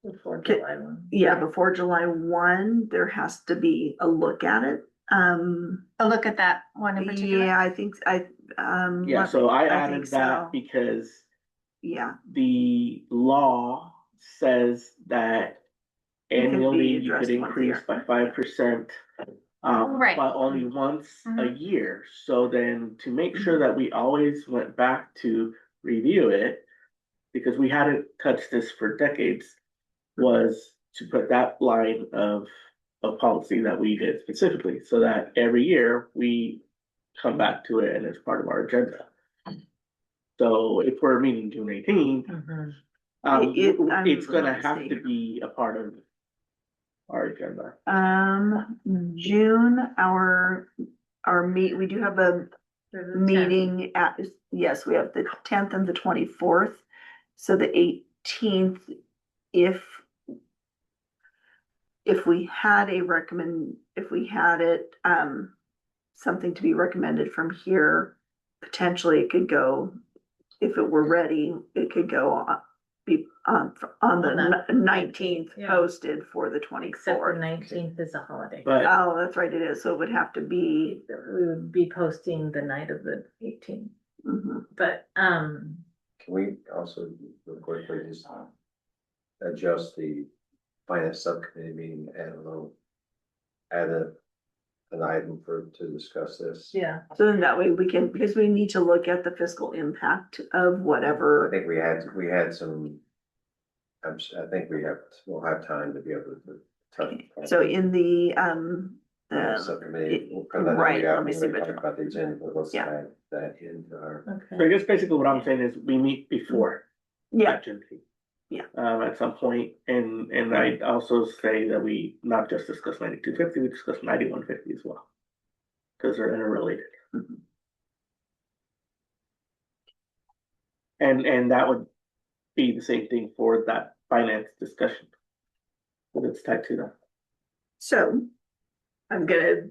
Before Okay. July 1. before July 1, there has to be a look at it. A look at that one in particular. Yeah, I think, Yeah, so I think added that so. because Yeah, the law says that It could be annually you addressed could once a increase year. by 5%. Right. But only once a Mhm. year. So then to make sure that we always went back to review it, because we hadn't touched this for decades, was to put that line of policy that we did specifically, so that every year we come back to it and it's part of our agenda. So if we're meeting June 18th, Mhm. it's gonna let's have see. to be a part of our agenda. June, we do have a There's a 10th. meeting yes, we have the 10th and the 24th. So the 18th, if we had it, something to be recommended from here, potentially it could go, if it were ready, it could go on the 19th, Yeah. posted for the Except the 24th. 19th is a holiday. But Oh, that's right, it is. So it would have to be, We would be posting the night of the 18th, mhm. but, Can we also real quickly just adjust the finance subcommittee meeting and add an item to discuss this? yeah. So then that way we can, because we need to look at the fiscal impact of I whatever. think we had some, I think we'll have time to be able to touch. So in the, Subcommittee, because right, we let me see already which talked about the agenda, but let's Yeah. add that into our. so Okay. I guess basically what I'm saying is we meet before yeah, that June 18th. Yeah. At some point, and I'd also say that we not just discuss 9250, we discuss 9150 as well. Because they're interrelated. Mhm. And that would be the same thing for that finance discussion. But it's tied to that. so I'm gonna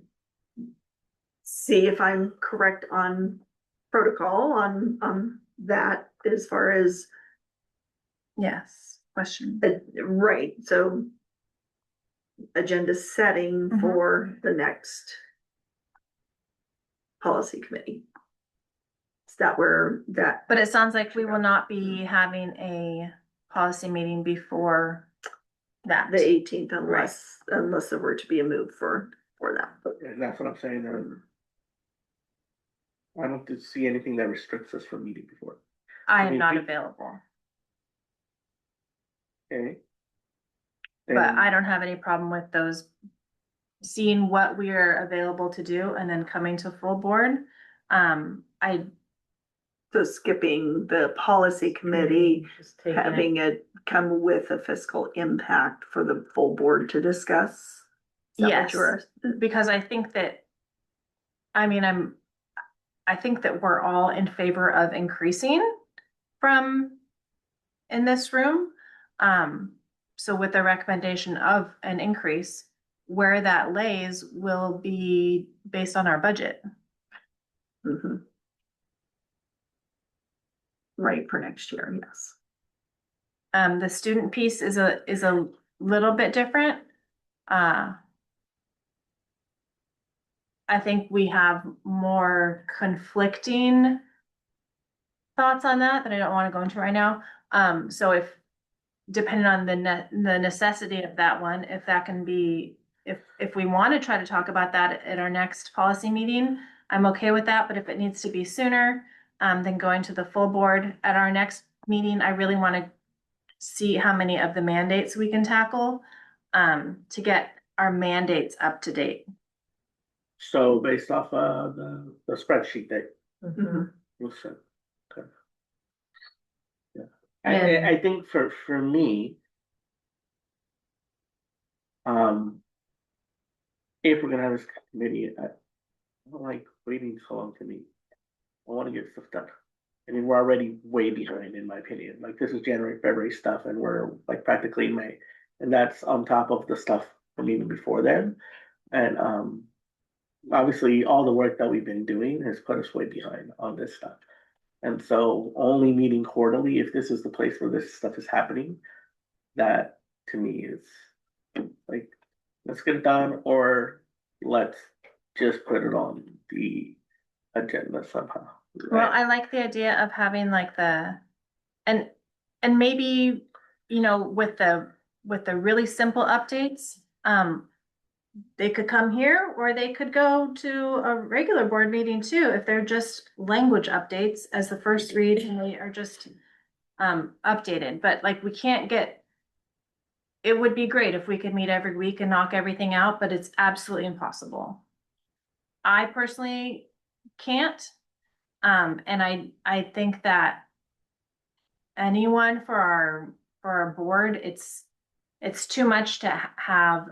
see if I'm correct on protocol on that as far as, Yes, question. right, so agenda setting Mhm. for the next policy committee. Is that where that, But it sounds like we will not be having a policy meeting before that. the 18th, unless there were to be a move for that. And that's what I'm saying. I don't see anything that restricts us from meeting before. I am mean, not we- available, Okay. but Then- I don't have any problem with those. Seeing what we are available to do and then coming to full board. So skipping the policy committee, Just taking it. having it come with a fiscal impact for the full board to discuss? Is that what Yes. you were- Because I think that, I mean, I think that we're all in favor of increasing from in this room. So with the recommendation of an increase, where that lays will be based on our budget. Mhm. Right, for next year, yes. The student piece is a little bit different. I think we have more conflicting thoughts on that I don't want to go into right now. So if, depending on the necessity of that one, if that can be, if we want to try to talk about that at our next policy meeting, I'm okay with that, but if it needs to be sooner, than going to the full board at our next meeting, I really want to see how many of the mandates we can tackle, to get our mandates up to date. So based off the spreadsheet that Mhm. you sent. Okay. Yeah. And- I think for me, if we're gonna have this committee, I don't like waiting so long to meet. I wanna get stuff done. I mean, we're already way behind, in my opinion. Like, this is January, February stuff, and we're like practically in May. And that's on top of the stuff from even before then. And obviously, all the work that we've been doing has put us way behind on this stuff. And so only meeting quarterly, if this is the place where this stuff is happening, that to me is like, let's get it done, or let's just put it on the agenda somehow. Well, I like the idea of having like and maybe, you know, with the really simple updates, they could come here or they could go to a regular board meeting too, if they're just language updates as the first read and they are just updated, but like we can't get. It would be great if we could meet every week and knock everything out, but it's absolutely impossible. I personally can't. And I think that anyone for our board, it's too much to have,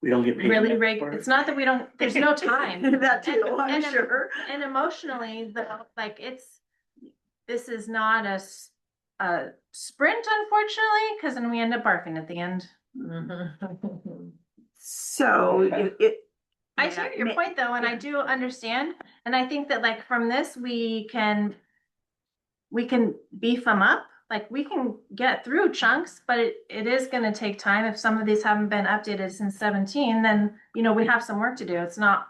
We don't get paid. really enough for it. it's not that we don't, there's no time. That too, I'm And- sure. And emotionally, like this is not a sprint, unfortunately, because then we end up barfing at the end. So it. I yeah, share your ma- point though, and I yeah. do understand, and I think that like from this, we can beef them up, like we can get through chunks, but it is gonna take time. If some of these haven't been updated since 17, then, you know, we have some work to do. It's not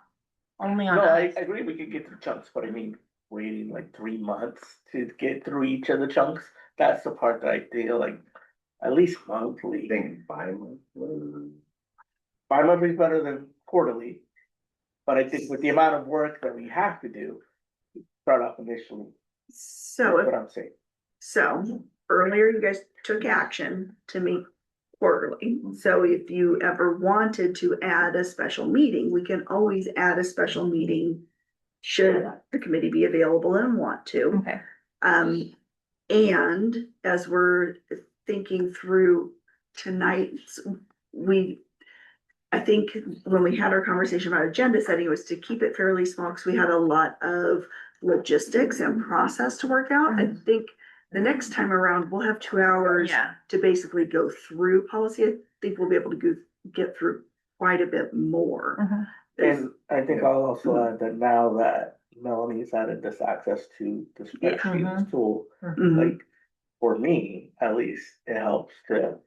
only on No, I us. agree, we could get through chunks, but I mean, waiting like 3 months to get through each of the chunks, that's the part that I feel like, at least monthly. I think 5 months. Bi-monthly is better than quarterly, but I think with the amount of work that we have to do, start off initially, So, that's what I'm saying. so earlier you guys took action to meet quarterly. So if you ever wanted to add a special meeting, we can always add a special meeting should the committee be available and want to. Okay. And as we're thinking through tonight's, I think when we had our conversation about agenda setting, it was to keep it fairly small because we had a lot of logistics and process to work out. I think the next time around, we'll have 2 hours Yeah. to basically go through policy. I think we'll be able to get through quite a bit more. Mhm. And I think I'll also add that now that Melanie's added this access to the spreadsheet tool, Mhm. like, for me, at least, it helps to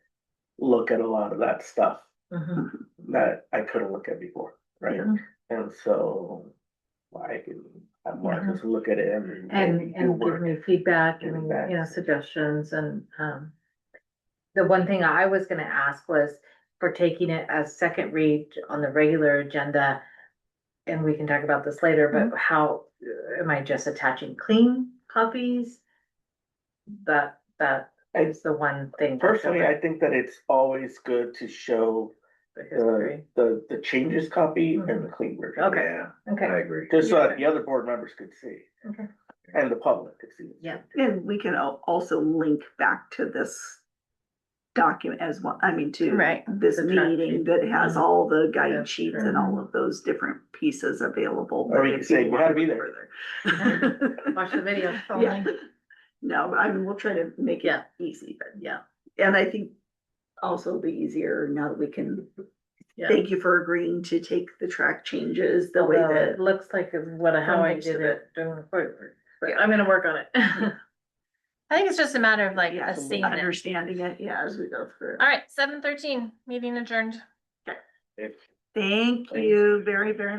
look at a lot of that stuff that I couldn't look at before, right? Yeah. And so I can have Marcus look at it and. And do give work. me feedback Give me and, back. you know, suggestions and, the one thing I was gonna ask was for taking it as second read on the regular agenda. And we can talk about this later, but how, am I just attaching clean copies? That is the one thing. Personally, I think that it's always good to show The history. the changes copy and the clean version. Okay. Yeah, I Okay, agree. Just so that the other board members could see. Okay. And the public could see. Yeah. And we can also link back to this document as well, I mean, to Right. this The track meeting sheet. that has all the Yeah, guide sheets sure. and all of those different pieces available. Or you can if say, people "You gotta want to be look there." further. watch the video. Yeah. No, I mean, we'll try to make it Yeah. easy, but yeah, and I think also it'll be easier now that we can, Yeah. thank you for agreeing to take the track changes the way Although that. it looks like how I most did of it, doing forward, but I'm gonna work on it. I think it's just a matter of like Yeah, us seeing it. understanding it, yeah, as we go through. All right, 7:13, meeting adjourned. Thank you very, very